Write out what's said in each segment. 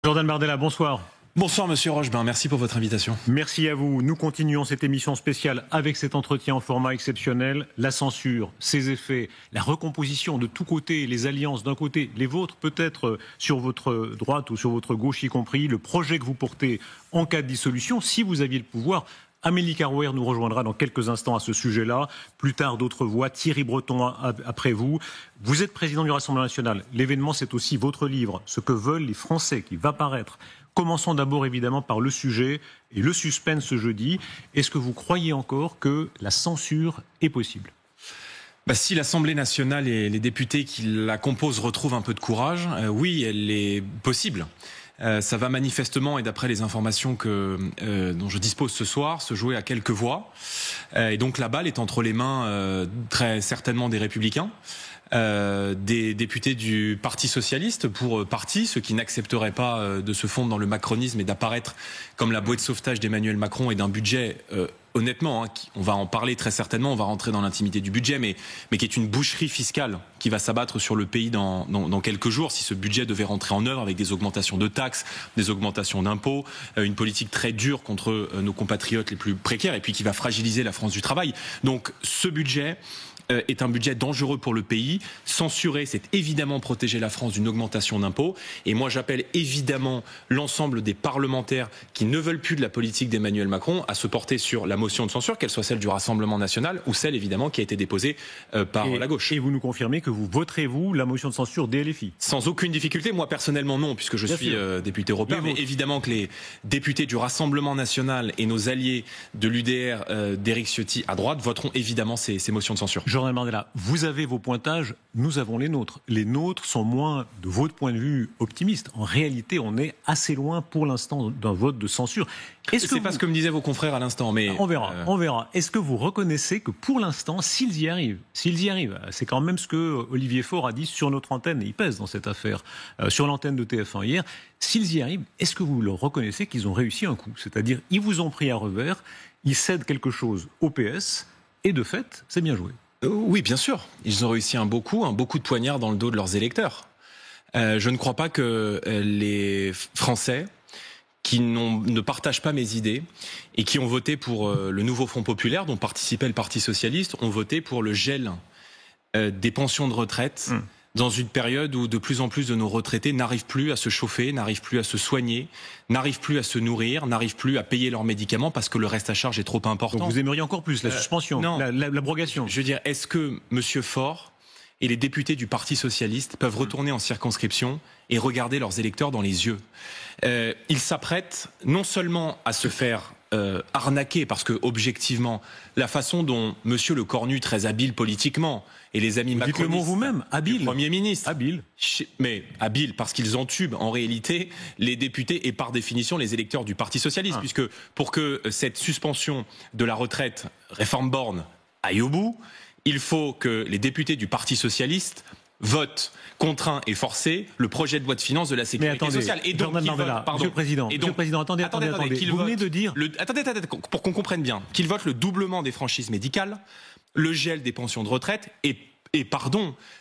Jordan Bardella, bonsoir. Bonsoir Monsieur Rochebain, merci pour votre invitation. Merci à vous. Nous continuons cette émission spéciale avec cet entretien en format exceptionnel. La censure, ses effets, la recomposition de tous côtés, les alliances d'un côté, les vôtres peut-être sur votre droite ou sur votre gauche y compris, le projet que vous portez en cas de dissolution, si vous aviez le pouvoir. Amélie Carouer nous rejoindra dans quelques instants à ce sujet-là. Plus tard, d'autres voix. Thierry Breton après vous. Vous êtes président du Rassemblement national. L'événement, c'est aussi votre livre, Ce que veulent les Français, qui va paraître. Commençons d'abord évidemment par le sujet et le suspense ce jeudi. Est-ce que vous croyez encore que la censure est possible ? Si l'Assemblée nationale et les députés qui la composent retrouvent un peu de courage, oui, elle est possible. Ça va manifestement, et d'après les informations dont je dispose ce soir, se jouer à quelques voix. Et donc la balle est entre les mains très certainement des Républicains, des députés du Parti socialiste pour partie, ceux qui n'accepteraient pas de se fondre dans le macronisme et d'apparaître comme la bouée de sauvetage d'Emmanuel Macron et d'un budget honnêtement, on va en parler très certainement, on va rentrer dans l'intimité du budget, mais qui est une boucherie fiscale qui va s'abattre sur le pays dans quelques jours si ce budget devait rentrer en œuvre avec des augmentations de taxes, des augmentations d'impôts, une politique très dure contre nos compatriotes les plus précaires et puis qui va fragiliser la France du travail. Donc ce budget est un budget dangereux pour le pays. Censurer, c'est évidemment protéger la France d'une augmentation d'impôts. Et moi, j'appelle évidemment l'ensemble des parlementaires qui ne veulent plus de la politique d'Emmanuel Macron à se porter sur la motion de censure, qu'elle soit celle du Rassemblement national ou celle, évidemment, qui a été déposée par la gauche. Et vous nous confirmez que vous voterez, vous, la motion de censure des LFI ? Sans aucune difficulté. Moi, personnellement, non, puisque je suis député européen. Mais évidemment que les députés du Rassemblement national et nos alliés de l'UDR d'Éric Ciotti à droite voteront évidemment ces motions de censure. Jordan Bardella, vous avez vos pointages, nous avons les nôtres. Les nôtres sont moins, de votre point de vue, optimistes. En réalité, on est assez loin pour l'instant d'un vote de censure. C'est pas ce que me disaient vos confrères à l'instant, mais... On verra. Est-ce que vous reconnaissez que pour l'instant, s'ils y arrivent, c'est quand même ce que Olivier Faure a dit sur notre antenne, et il pèse dans cette affaire, sur l'antenne de TF1 hier, s'ils y arrivent, est-ce que vous le reconnaissez qu'ils ont réussi un coup ? C'est-à-dire, ils vous ont pris à revers, ils cèdent quelque chose au PS, et de fait, c'est bien joué. Oui, bien sûr. Ils ont réussi un beau coup de poignard dans le dos de leurs électeurs. Je ne crois pas que les Français qui ne partagent pas mes idées et qui ont voté pour le nouveau Front populaire dont participait le Parti socialiste ont voté pour le gel des pensions de retraite dans une période où de plus en plus de nos retraités n'arrivent plus à se chauffer, n'arrivent plus à se soigner, n'arrivent plus à se nourrir, n'arrivent plus à payer leurs médicaments parce que le reste à charge est trop important. Donc vous aimeriez encore plus la suspension, l'abrogation. Je veux dire, est-ce que Monsieur Faure et les députés du Parti socialiste peuvent retourner en circonscription et regarder leurs électeurs dans les yeux ? Ils s'apprêtent non seulement à se faire arnaquer, parce que objectivement, la façon dont Monsieur le Cornu, très habile politiquement, et les amis macronistes, dites le mot vous-même, habile, Premier ministre, habile, mais habile parce qu'ils entubent en réalité les députés et par définition les électeurs du Parti socialiste, puisque pour que cette suspension de la retraite, réforme Borne, aille au bout, il faut que les députés du Parti socialiste votent contraints et forcés le projet de loi de finances de la sécurité sociale. Et donc, Monsieur le Président, attendez. Vous venez de dire... Attendez, pour qu'on comprenne bien, qu'ils votent le doublement des franchises médicales, le gel des pensions de retraite et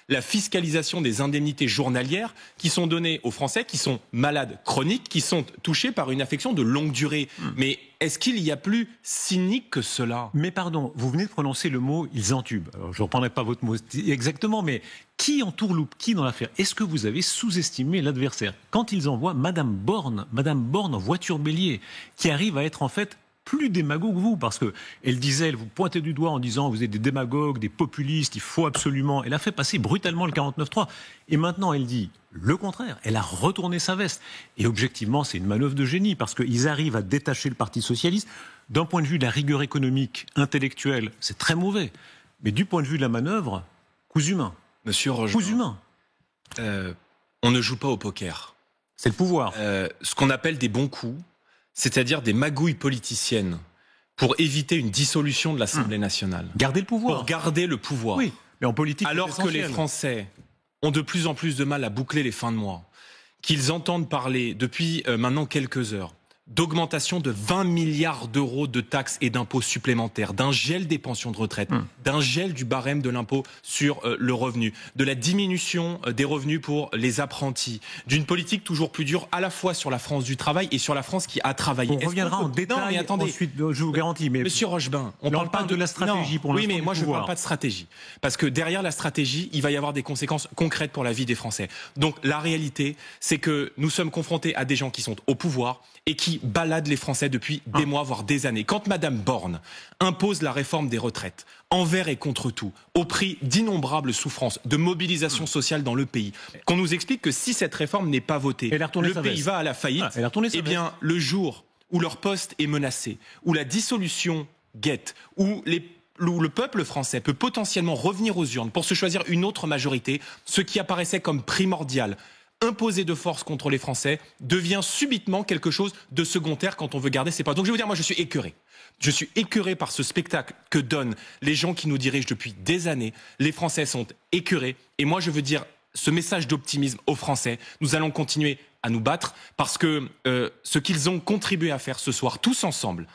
la fiscalisation des indemnités journalières qui sont données aux Français qui sont malades chroniques, qui sont touchés par une affection de longue durée. Mais est-ce qu'il y a plus cynique que cela ? Mais pardon, vous venez de prononcer le mot « ils entubent ». Alors, je ne reprendrai pas votre mot exactement, mais qui entourloupe qui dans l'affaire ? Est-ce que vous avez sous-estimé l'adversaire ? Quand ils envoient Madame Borne en voiture bélier, qui arrive à être en fait plus démagogue que vous, parce que elle vous pointez du doigt en disant vous êtes des démagogues, des populistes, il faut absolument... Elle a fait passer brutalement le 49.3. Et maintenant, elle dit le contraire. Elle a retourné sa veste. Et objectivement, c'est une manœuvre de génie, parce qu'ils arrivent à détacher le Parti socialiste. D'un point de vue de la rigueur économique, intellectuelle, c'est très mauvais. Mais du point de vue de la manœuvre, coups humains. Monsieur Roger, coups humains. On ne joue pas au poker. C'est le pouvoir. Ce qu'on appelle des bons coups, c'est-à-dire des magouilles politiciennes pour éviter une dissolution de l'Assemblée nationale. Garder le pouvoir. Pour garder le pouvoir. Oui, mais en politique, alors que les Français ont de plus en plus de mal à boucler les fins de mois, qu'ils entendent parler depuis maintenant quelques heures d'augmentation de 20 milliards d'euros de taxes et d'impôts supplémentaires, d'un gel des pensions de retraite, d'un gel du barème de l'impôt sur le revenu, de la diminution des revenus pour les apprentis, d'une politique toujours plus dure à la fois sur la France du travail et sur la France qui a travaillé. On reviendra en détail. Non, mais attendez, ensuite, je vous garantis. Mais Monsieur Rochebin, on parle de la stratégie pour l'instant. Oui, mais moi je ne pouvoir. parle pas de stratégie. Parce que derrière la stratégie, il va y avoir des conséquences concrètes pour la vie des Français. Donc la réalité, c'est que nous sommes confrontés à des gens qui sont au pouvoir et qui baladent les Français depuis des mois, voire des années. Quand Madame Borne impose la réforme des retraites, envers et contre tout, au prix d'innombrables souffrances, de mobilisation sociale dans le pays, qu'on nous explique que si cette réforme n'est pas votée, le pays va à la faillite, eh bien, le jour où leur poste est menacé, où la dissolution guette, où le peuple français peut potentiellement revenir aux urnes pour se choisir une autre majorité, ce qui apparaissait comme primordial, imposé de force contre les Français, devient subitement quelque chose de secondaire quand on veut garder ses postes. Donc je vais vous dire, moi je suis écœuré. Je suis écœuré par ce spectacle que donnent les gens qui nous dirigent depuis des années. Les Français sont écœurés. Et moi je veux dire ce message d'optimisme aux Français. Nous allons continuer à nous battre parce que ce qu'ils ont contribué à faire ce soir, tous ensemble,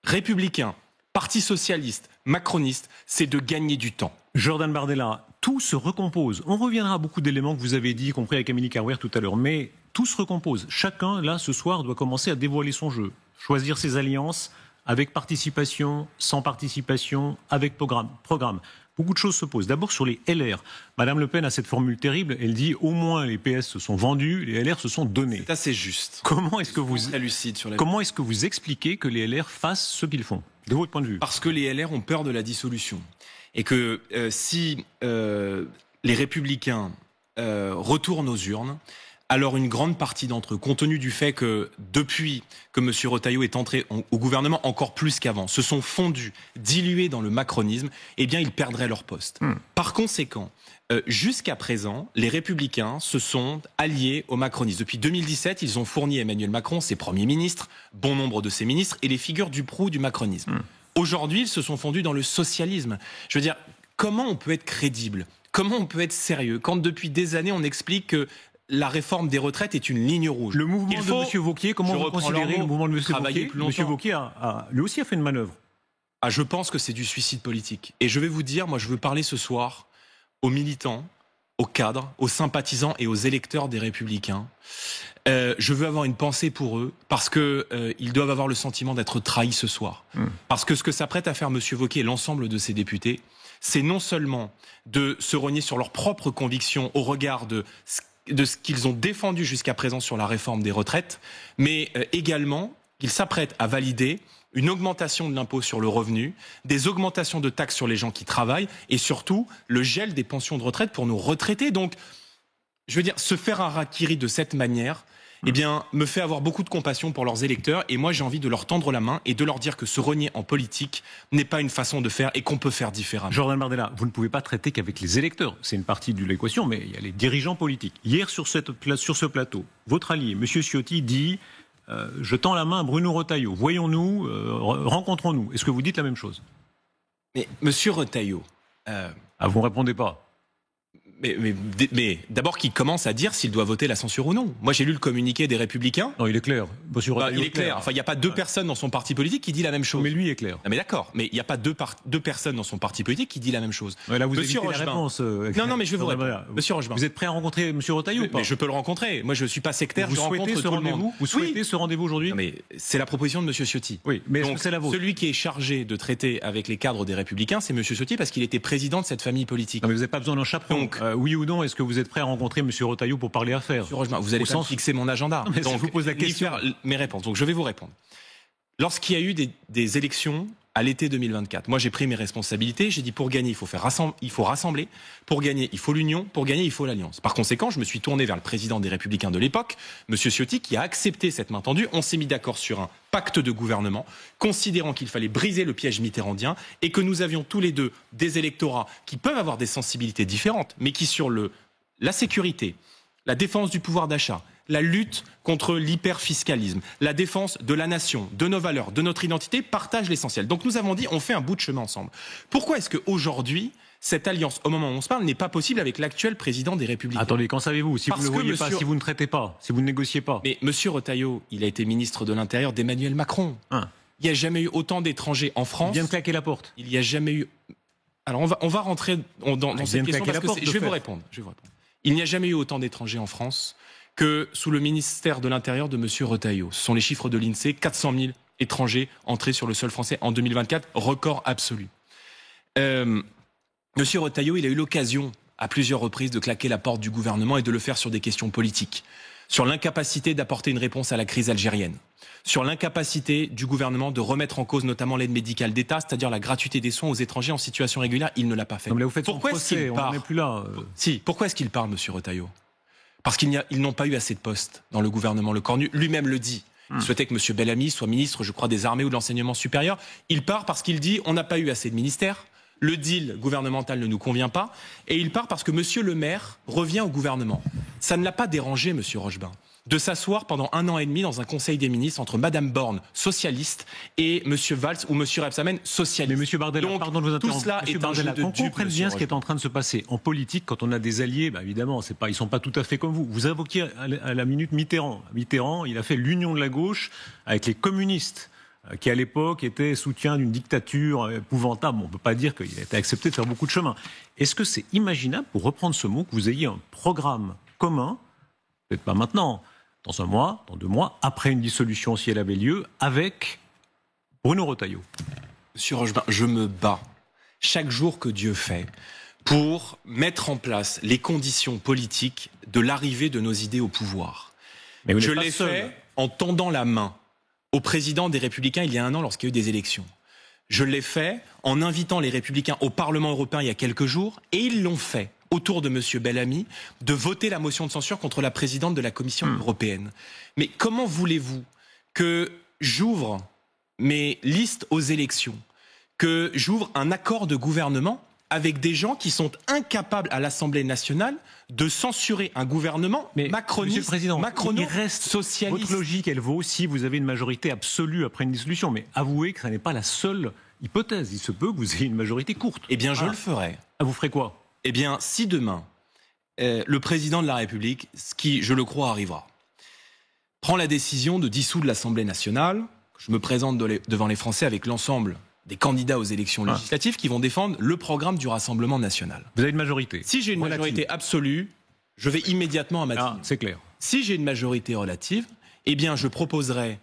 républicains, Parti socialiste, macroniste, c'est de gagner du temps. Jordan Bardella, tout se recompose. On reviendra à beaucoup d'éléments que vous avez dit, y compris avec Amélie Carrouer tout à l'heure, mais tout se recompose. Chacun, là, ce soir, doit commencer à dévoiler son jeu, choisir ses alliances avec participation, sans participation, avec programme. Beaucoup de choses se posent. D'abord sur les LR. Madame Le Pen a cette formule terrible. Elle dit au moins les PS se sont vendus, les LR se sont donnés. C'est assez juste. Comment est-ce que vous expliquez que les LR fassent ce qu'ils font, de votre point de vue? Parce que les LR ont peur de la dissolution. Et que si les Républicains retournent aux urnes, alors une grande partie d'entre eux, compte tenu du fait que depuis que M. Retailleau est entré au gouvernement, encore plus qu'avant, se sont fondus, dilués dans le macronisme, eh bien ils perdraient leur poste. Par conséquent, jusqu'à présent, les Républicains se sont alliés au macronisme. Depuis 2017, ils ont fourni à Emmanuel Macron ses premiers ministres, bon nombre de ses ministres, et les figures du proue du macronisme. Aujourd'hui, ils se sont fondus dans le socialisme. Je veux dire, comment on peut être crédible? Comment on peut être sérieux quand depuis des années on explique que la réforme des retraites est une ligne rouge? Le mouvement de M. Wauquiez, comment vous considérez le mouvement de M. Wauquiez? M. Wauquiez lui aussi a fait une manœuvre. Ah, je pense que c'est du suicide politique. Et je vais vous dire, moi je veux parler ce soir aux militants, aux cadres, aux sympathisants et aux électeurs des Républicains. Je veux avoir une pensée pour eux parce que ils doivent avoir le sentiment d'être trahis ce soir. Parce que ce que s'apprête à faire M. Wauquiez et l'ensemble de ses députés, c'est non seulement de se renier sur leurs propres convictions au regard de ce qu'ils ont défendu jusqu'à présent sur la réforme des retraites, mais également qu'ils s'apprêtent à valider une augmentation de l'impôt sur le revenu, des augmentations de taxes sur les gens qui travaillent et surtout le gel des pensions de retraite pour nos retraités. Donc, je veux dire, se faire harakiri de cette manière, eh bien, me fait avoir beaucoup de compassion pour leurs électeurs et moi j'ai envie de leur tendre la main et de leur dire que se renier en politique n'est pas une façon de faire et qu'on peut faire différemment. Jordan Bardella, vous ne pouvez pas traiter qu'avec les électeurs, c'est une partie de l'équation, mais il y a les dirigeants politiques. Hier sur ce plateau, votre allié, M. Ciotti, dit je tends la main à Bruno Retailleau, voyons-nous, rencontrons-nous. Est-ce que vous dites la même chose? Mais M. Retailleau... vous ne répondez pas. Mais d'abord qu'il commence à dire s'il doit voter la censure ou non. Moi j'ai lu le communiqué des Républicains. Non, il est clair. Il est clair. Enfin, il n'y a pas deux personnes dans son parti politique qui dit la même chose. Mais lui est clair. Non, mais d'accord. Mais il n'y a pas deux personnes dans son parti politique qui dit la même chose. Ouais, là, vous Monsieur Rochebin. La réponse. Non, mais je vais vous répondre. Monsieur Rochebin. Vous êtes prêt à rencontrer M. Retailleau ou pas? Mais je peux le rencontrer. Moi, je ne suis pas sectaire. Vous souhaitez ce rendez-vous? Vous souhaitez ce rendez-vous aujourd'hui? Mais c'est la proposition de M. Ciotti. Oui, mais donc c'est la vôtre. Celui qui est chargé de traiter avec les cadres des Républicains, c'est M. Ciotti parce qu'il était président de cette famille politique. Non, mais vous n'avez pas besoin d'un chaperon. Donc, oui ou non, est-ce que vous êtes prêt à rencontrer M. Retailleau pour parler affaires? Vous allez pas fixer mon agenda. Non, mais donc, je vous pose la question. Faire mes réponses. Donc je vais vous répondre. Lorsqu'il y a eu des élections à l'été 2024, moi j'ai pris mes responsabilités. J'ai dit pour gagner, il faut rassembler. Pour gagner, il faut l'union. Pour gagner, il faut l'alliance. Par conséquent, je me suis tourné vers le président des Républicains de l'époque, M. Ciotti, qui a accepté cette main tendue. On s'est mis d'accord sur un pacte de gouvernement, considérant qu'il fallait briser le piège mitterrandien et que nous avions tous les deux des électorats qui peuvent avoir des sensibilités différentes, mais qui sur la sécurité, la défense du pouvoir d'achat, la lutte contre l'hyperfiscalisme, la défense de la nation, de nos valeurs, de notre identité, partagent l'essentiel. Donc nous avons dit, on fait un bout de chemin ensemble. Pourquoi est-ce qu'aujourd'hui, Cette alliance, au moment où on se parle, n'est pas possible avec l'actuel président des Républicains. Attendez, qu'en savez-vous? Si vous ne le voyez pas, si vous ne traitez pas, si vous ne négociez pas. Mais M. Retailleau, il a été ministre de l'Intérieur d'Emmanuel Macron. Il n'y a jamais eu autant d'étrangers en France. Il vient de claquer la porte. Il n'y a jamais eu... Alors on va rentrer dans cette question parce que je vais vous répondre. Il n'y a jamais eu autant d'étrangers en France que sous le ministère de l'Intérieur de M. Retailleau. Ce sont les chiffres de l'INSEE, 400 000 étrangers entrés sur le sol français en 2024, record absolu. Monsieur Retailleau, il a eu l'occasion à plusieurs reprises de claquer la porte du gouvernement et de le faire sur des questions politiques, sur l'incapacité d'apporter une réponse à la crise algérienne, sur l'incapacité du gouvernement de remettre en cause notamment l'aide médicale d'État, c'est-à-dire la gratuité des soins aux étrangers en situation régulière. Il ne l'a pas fait. Là, vous faites pourquoi est-ce qu'il part? On n'est plus là. Si, pourquoi est-ce qu'il part, Monsieur Retailleau? Parce qu'ils n'ont pas eu assez de postes dans le gouvernement. Le Cornu lui-même le dit. Il souhaitait que M. Bellamy soit ministre, je crois, des armées ou de l'enseignement supérieur. Il part parce qu'il dit on n'a pas eu assez de ministères. Le deal gouvernemental ne nous convient pas. Et il part parce que M. Le Maire revient au gouvernement. Ça ne l'a pas dérangé, M. Rochebin, de s'asseoir pendant 1 an et demi dans un conseil des ministres entre Mme Borne, socialiste, et M. Valls ou M. Rebsamen, socialiste. Mais M. Bardella, donc, pardon de vous interrompre. Tout cela est un jeu de qu'on comprenne bien ce qui est Rochebin. en train de se passer. En politique, quand on a des alliés, évidemment, ils ne sont pas tout à fait comme vous. Vous invoquiez à la minute Mitterrand. Mitterrand, il a fait l'union de la gauche avec les communistes, qui à l'époque était soutien d'une dictature épouvantable. On ne peut pas dire qu'il a été accepté de faire beaucoup de chemin. Est-ce que c'est imaginable, pour reprendre ce mot, que vous ayez un programme commun, peut-être pas maintenant, dans 1 mois, dans 2 mois, après une dissolution si elle avait lieu, avec Bruno Retailleau? Monsieur Rochebin, je me bats chaque jour que Dieu fait pour mettre en place les conditions politiques de l'arrivée de nos idées au pouvoir. Mais je l'ai fait en tendant la main au président des Républicains il y a 1 an lorsqu'il y a eu des élections. Je l'ai fait en invitant les Républicains au Parlement européen il y a quelques jours, et ils l'ont fait autour de M. Bellamy, de voter la motion de censure contre la présidente de la Commission européenne. Mais comment voulez-vous que j'ouvre mes listes aux élections, que j'ouvre un accord de gouvernement avec des gens qui sont incapables à l'Assemblée nationale de censurer un gouvernement macroniste, macrono-socialiste. Votre logique, elle vaut si vous avez une majorité absolue après une dissolution. Mais avouez que ça n'est pas la seule hypothèse. Il se peut que vous ayez une majorité courte. Eh bien, je le ferai. Vous ferez quoi? Eh bien, si demain, le président de la République, ce qui, je le crois, arrivera, prend la décision de dissoudre l'Assemblée nationale, je me présente devant les Français avec l'ensemble des candidats aux élections législatives qui vont défendre le programme du Rassemblement national. Vous avez une majorité? Si j'ai une majorité absolue, je vais immédiatement à Matignon. C'est clair. Si j'ai une majorité relative, eh bien, je proposerai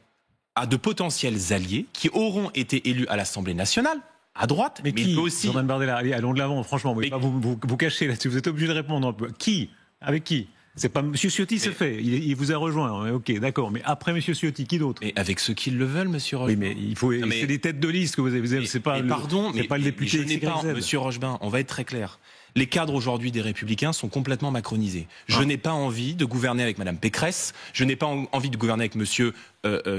à de potentiels alliés qui auront été élus à l'Assemblée nationale, à droite, mais qui aussi... Jordan Bardella, allons de l'avant, franchement, vous ne pouvez pas vous cacher là-dessus, vous êtes obligé de répondre. Qui? Avec qui? C'est pas M. Ciotti, c'est fait. Il vous a rejoint. Ok, d'accord. Mais après M. Ciotti, qui d'autre? Et avec ceux qui le veulent, M. Rochebin. Oui, mais il faut. C'est des têtes de liste que vous avez. C'est pas. Pardon, mais pas le député. Je n'ai pas, M. Rochebin. On va être très clair. Les cadres aujourd'hui des Républicains sont complètement macronisés. Je n'ai pas envie de gouverner avec Mme Pécresse. Je n'ai pas envie de gouverner avec M.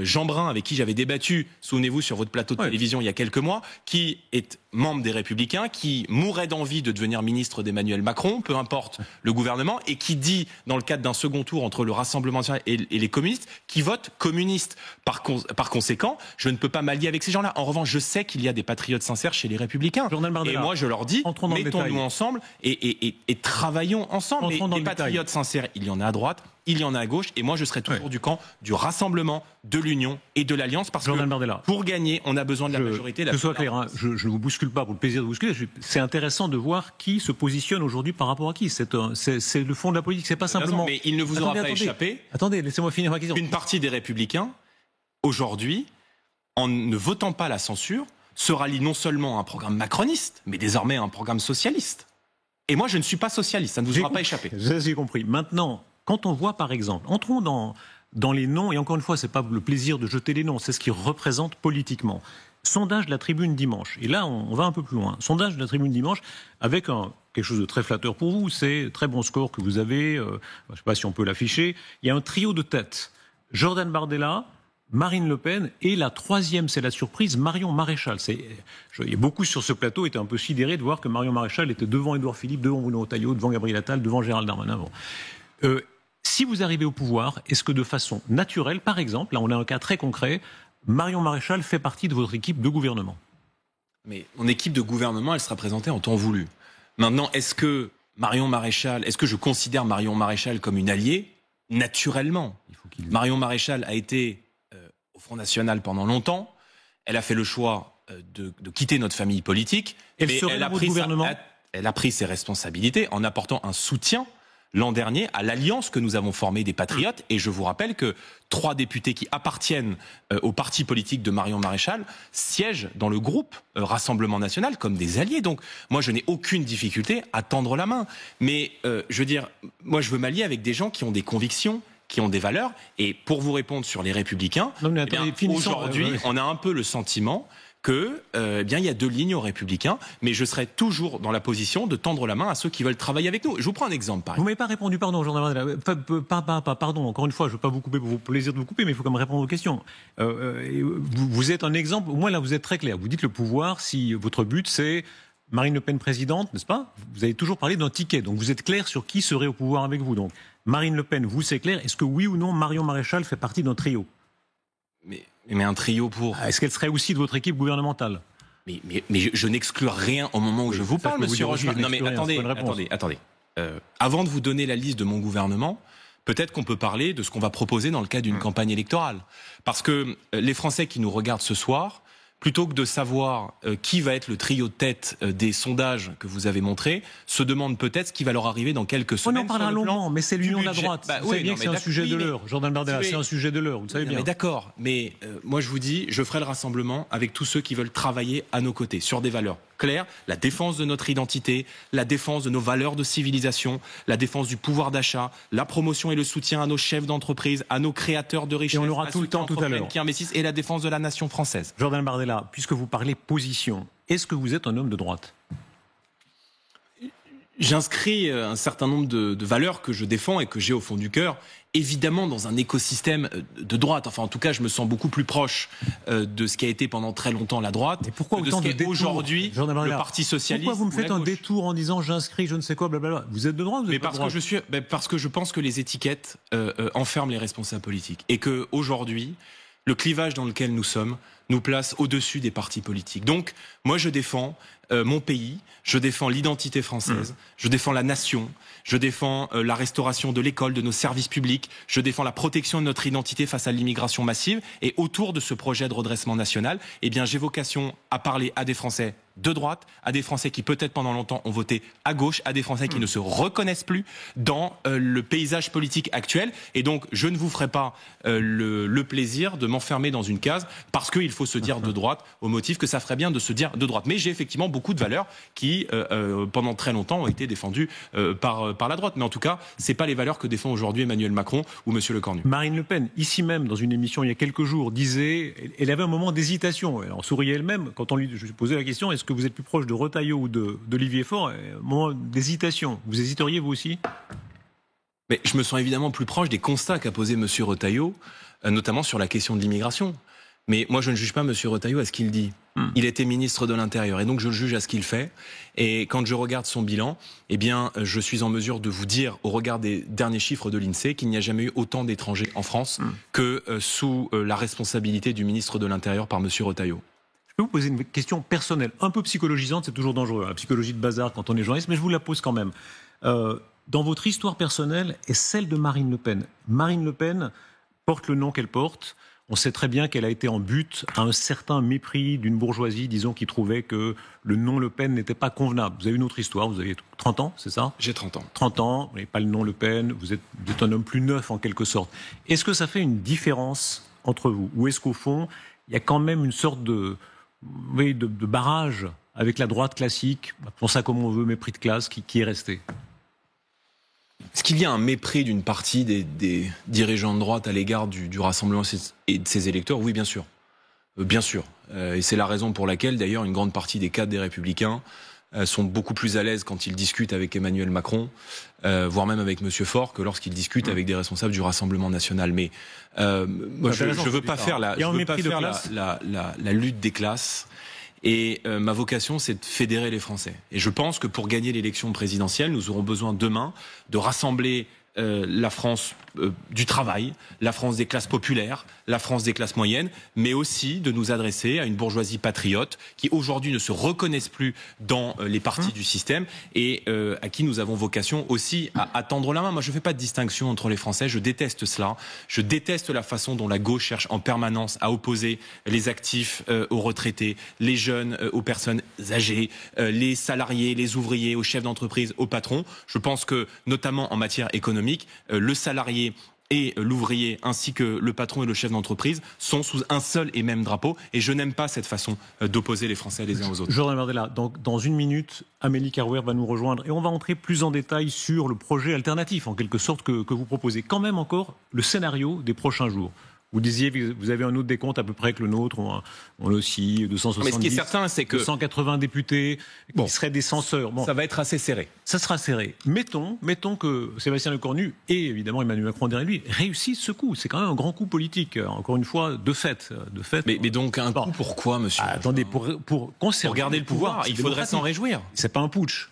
Jeanbrun, avec qui j'avais débattu, souvenez-vous, sur votre plateau de télévision il y a quelques mois, qui est membre des Républicains, qui mourrait d'envie de devenir ministre d'Emmanuel Macron, peu importe le gouvernement, et qui dit, dans le cadre d'un second tour entre le Rassemblement national et les communistes, qui vote communiste. Par conséquent, je ne peux pas m'allier avec ces gens-là. En revanche, je sais qu'il y a des patriotes sincères chez les Républicains. Et moi, je leur dis, mettons-nous ensemble et travaillons ensemble. Les patriotes sincères, il y en a à droite, il y en a à gauche, et moi je serai toujours du camp du rassemblement, de l'union et de l'alliance, parce que pour gagner, on a besoin de la majorité. Que ce soit clair, je ne vous bouscule pas pour le plaisir de vous bousculer, c'est intéressant de voir qui se positionne aujourd'hui par rapport à qui. C'est le fond de la politique, c'est pas simplement... Mais il ne vous aura pas échappé... Attendez, laissez-moi finir ma question. Une partie des Républicains, aujourd'hui, en ne votant pas la censure, se rallie non seulement à un programme macroniste, mais désormais à un programme socialiste. Et moi, je ne suis pas socialiste, ça ne vous aura pas échappé. J'ai compris. Maintenant, quand on voit, par exemple, entrons dans les noms, et encore une fois, ce n'est pas le plaisir de jeter les noms, c'est ce qu'ils représentent politiquement. Sondage de la Tribune dimanche. Et là, on va un peu plus loin. Sondage de la Tribune dimanche avec quelque chose de très flatteur pour vous. C'est très bon score que vous avez. Je ne sais pas si on peut l'afficher. Il y a un trio de tête. Jordan Bardella, Marine Le Pen et la troisième, c'est la surprise, Marion Maréchal. Il y a beaucoup sur ce plateau étaient un peu sidérés de voir que Marion Maréchal était devant Édouard Philippe, devant Bruno Retailleau, devant Gabriel Attal, devant Gérald Darmanin. Bon. Si vous arrivez au pouvoir, est-ce que de façon naturelle, par exemple, là on a un cas très concret, Marion Maréchal fait partie de votre équipe de gouvernement? Mais mon équipe de gouvernement, elle sera présentée en temps voulu. Maintenant, est-ce que je considère Marion Maréchal comme une alliée? Naturellement. Marion Maréchal a été au Front National pendant longtemps. Elle a fait le choix de quitter notre famille politique. Elle a pris ses responsabilités en apportant un soutien l'an dernier à l'alliance que nous avons formée des Patriotes. Et je vous rappelle que 3 députés qui appartiennent au parti politique de Marion Maréchal siègent dans le groupe Rassemblement National comme des alliés. Donc moi, je n'ai aucune difficulté à tendre la main. Mais je veux dire, moi, je veux m'allier avec des gens qui ont des convictions, qui ont des valeurs. Et pour vous répondre sur les Républicains, aujourd'hui, on a un peu le sentiment que, il y a 2 lignes aux Républicains, mais je serai toujours dans la position de tendre la main à ceux qui veulent travailler avec nous. Je vous prends un exemple, par exemple. Vous m'avez pas répondu, pardon, pardon, encore une fois, je ne veux pas vous couper pour vos plaisirs de vous couper, mais il faut quand même répondre aux questions. Vous êtes un exemple, au moins là, vous êtes très clair. Vous dites le pouvoir, si votre but c'est Marine Le Pen présidente, n'est-ce pas? Vous avez toujours parlé d'un ticket, donc vous êtes clair sur qui serait au pouvoir avec vous. Donc Marine Le Pen, vous c'est clair. Est-ce que oui ou non, Marion Maréchal fait partie d'un trio? Mais un trio pour... Est-ce qu'elle serait aussi de votre équipe gouvernementale? Mais je n'exclus rien au moment où je vous parle, monsieur Rochefort. Non mais attendez. Avant de vous donner la liste de mon gouvernement, peut-être qu'on peut parler de ce qu'on va proposer dans le cadre d'une campagne électorale. Parce que les Français qui nous regardent ce soir, plutôt que de savoir qui va être le trio de tête des sondages que vous avez montrés, se demandent peut-être ce qui va leur arriver dans quelques semaines. On en parlera longuement, mais c'est l'union de la droite. Vous savez bien que c'est un sujet de l'heure. Jordan Bardella, c'est un sujet de l'heure, vous le savez bien. D'accord, mais moi je vous dis, je ferai le rassemblement avec tous ceux qui veulent travailler à nos côtés, sur des valeurs claires, la défense de notre identité, la défense de nos valeurs de civilisation, la défense du pouvoir d'achat, la promotion et le soutien à nos chefs d'entreprise, à nos créateurs de richesses, et on aura tout le temps tout à l'heure qui investissent, et la défense de la nation française. Jordan Bardella, puisque vous parlez position, est-ce que vous êtes un homme de droite? J'inscris un certain nombre de valeurs que je défends et que j'ai au fond du cœur, évidemment dans un écosystème de droite. Enfin, en tout cas, je me sens beaucoup plus proche de ce qui a été pendant très longtemps la droite, et pourquoi de ce qu'est aujourd'hui le Parti Socialiste. Pourquoi vous me faites un détour en disant j'inscris je ne sais quoi, blablabla? Vous êtes de droite ou vous êtes pas de droite? Parce que je pense que les étiquettes enferment les responsables politiques. Et que aujourd'hui, le clivage dans lequel nous sommes nous place au-dessus des partis politiques. Donc, moi, je défends mon pays, je défends l'identité française, je défends la nation, je défends la restauration de l'école, de nos services publics, je défends la protection de notre identité face à l'immigration massive. Et autour de ce projet de redressement national, eh bien, j'ai vocation à parler à des Français de droite, à des Français qui peut-être pendant longtemps ont voté à gauche, à des Français qui ne se reconnaissent plus dans le paysage politique actuel. Et donc, je ne vous ferai pas le plaisir de m'enfermer dans une case parce qu'il faut se dire de droite au motif que ça ferait bien de se dire de droite. Mais j'ai effectivement beaucoup de valeurs qui, pendant très longtemps, ont été défendues par la droite. Mais en tout cas, c'est pas les valeurs que défend aujourd'hui Emmanuel Macron ou Monsieur Le Cornu. Marine Le Pen, ici même, dans une émission il y a quelques jours, disait, elle avait un moment d'hésitation. Elle en souriait elle-même quand je lui posais la question, est-ce que vous êtes plus proche de Retailleau ou d'Olivier Faure? Un moment d'hésitation. Vous hésiteriez vous aussi? Mais je me sens évidemment plus proche des constats qu'a posé Monsieur Retailleau, notamment sur la question de l'immigration. Mais moi, je ne juge pas M. Retailleau à ce qu'il dit. Il était ministre de l'Intérieur et donc je le juge à ce qu'il fait. Et quand je regarde son bilan, eh bien, je suis en mesure de vous dire, au regard des derniers chiffres de l'INSEE, qu'il n'y a jamais eu autant d'étrangers en France que sous la responsabilité du ministre de l'Intérieur par M. Retailleau. Je peux vous poser une question personnelle, un peu psychologisante, c'est toujours dangereux, la psychologie de bazar quand on est journaliste, mais je vous la pose quand même. Dans votre histoire personnelle et celle de Marine Le Pen, Marine Le Pen porte le nom qu'elle porte. On sait très bien qu'elle a été en butte à un certain mépris d'une bourgeoisie, disons, qui trouvait que le nom Le Pen n'était pas convenable. Vous avez une autre histoire, vous avez 30 ans, c'est ça? J'ai 30 ans. 30 ans, vous n'avez pas le nom Le Pen, vous êtes un homme plus neuf en quelque sorte. Est-ce que ça fait une différence entre vous? Ou est-ce qu'au fond, il y a quand même une sorte de barrage avec la droite classique, pour ça comme on veut, mépris de classe, qui est resté? Est-ce qu'il y a un mépris d'une partie des dirigeants de droite à l'égard du Rassemblement et de ses électeurs? Oui, bien sûr. Bien sûr. Et c'est la raison pour laquelle, d'ailleurs, une grande partie des cadres des Républicains sont beaucoup plus à l'aise quand ils discutent avec Emmanuel Macron, voire même avec M. Faure, que lorsqu'ils discutent avec des responsables du Rassemblement national. Mais moi, je ne veux pas faire la lutte des classes. Et ma vocation, c'est de fédérer les Français. Et je pense que pour gagner l'élection présidentielle, nous aurons besoin demain de rassembler la France du travail, la France des classes populaires, la France des classes moyennes, mais aussi de nous adresser à une bourgeoisie patriote qui aujourd'hui ne se reconnaissent plus dans les partis du système et à qui nous avons vocation aussi à tendre la main. Moi, je ne fais pas de distinction entre les Français, je déteste cela. Je déteste la façon dont la gauche cherche en permanence à opposer les actifs aux retraités, les jeunes aux personnes âgées, les salariés, les ouvriers, aux chefs d'entreprise, aux patrons. Je pense que, notamment en matière économique, le salarié et l'ouvrier ainsi que le patron et le chef d'entreprise sont sous un seul et même drapeau et je n'aime pas cette façon d'opposer les Français les uns aux autres. Jordan Bardella, donc dans une minute, Amélie Carouer va nous rejoindre et on va entrer plus en détail sur le projet alternatif en quelque sorte que vous proposez. Quand même encore le scénario des prochains jours. Vous disiez que vous avez un autre décompte à peu près que le nôtre, on a aussi 270, mais ce qui est certain, c'est que 280 députés qui seraient des censeurs. Ça va être assez serré. Ça sera serré. Mettons que Sébastien Lecornu et évidemment Emmanuel Macron derrière lui réussissent ce coup. C'est quand même un grand coup politique, encore une fois, de fait. Mais donc un coup pourquoi, monsieur attendez, pour conserver pour garder le pouvoir, il faudrait s'en réjouir. C'est pas un putsch.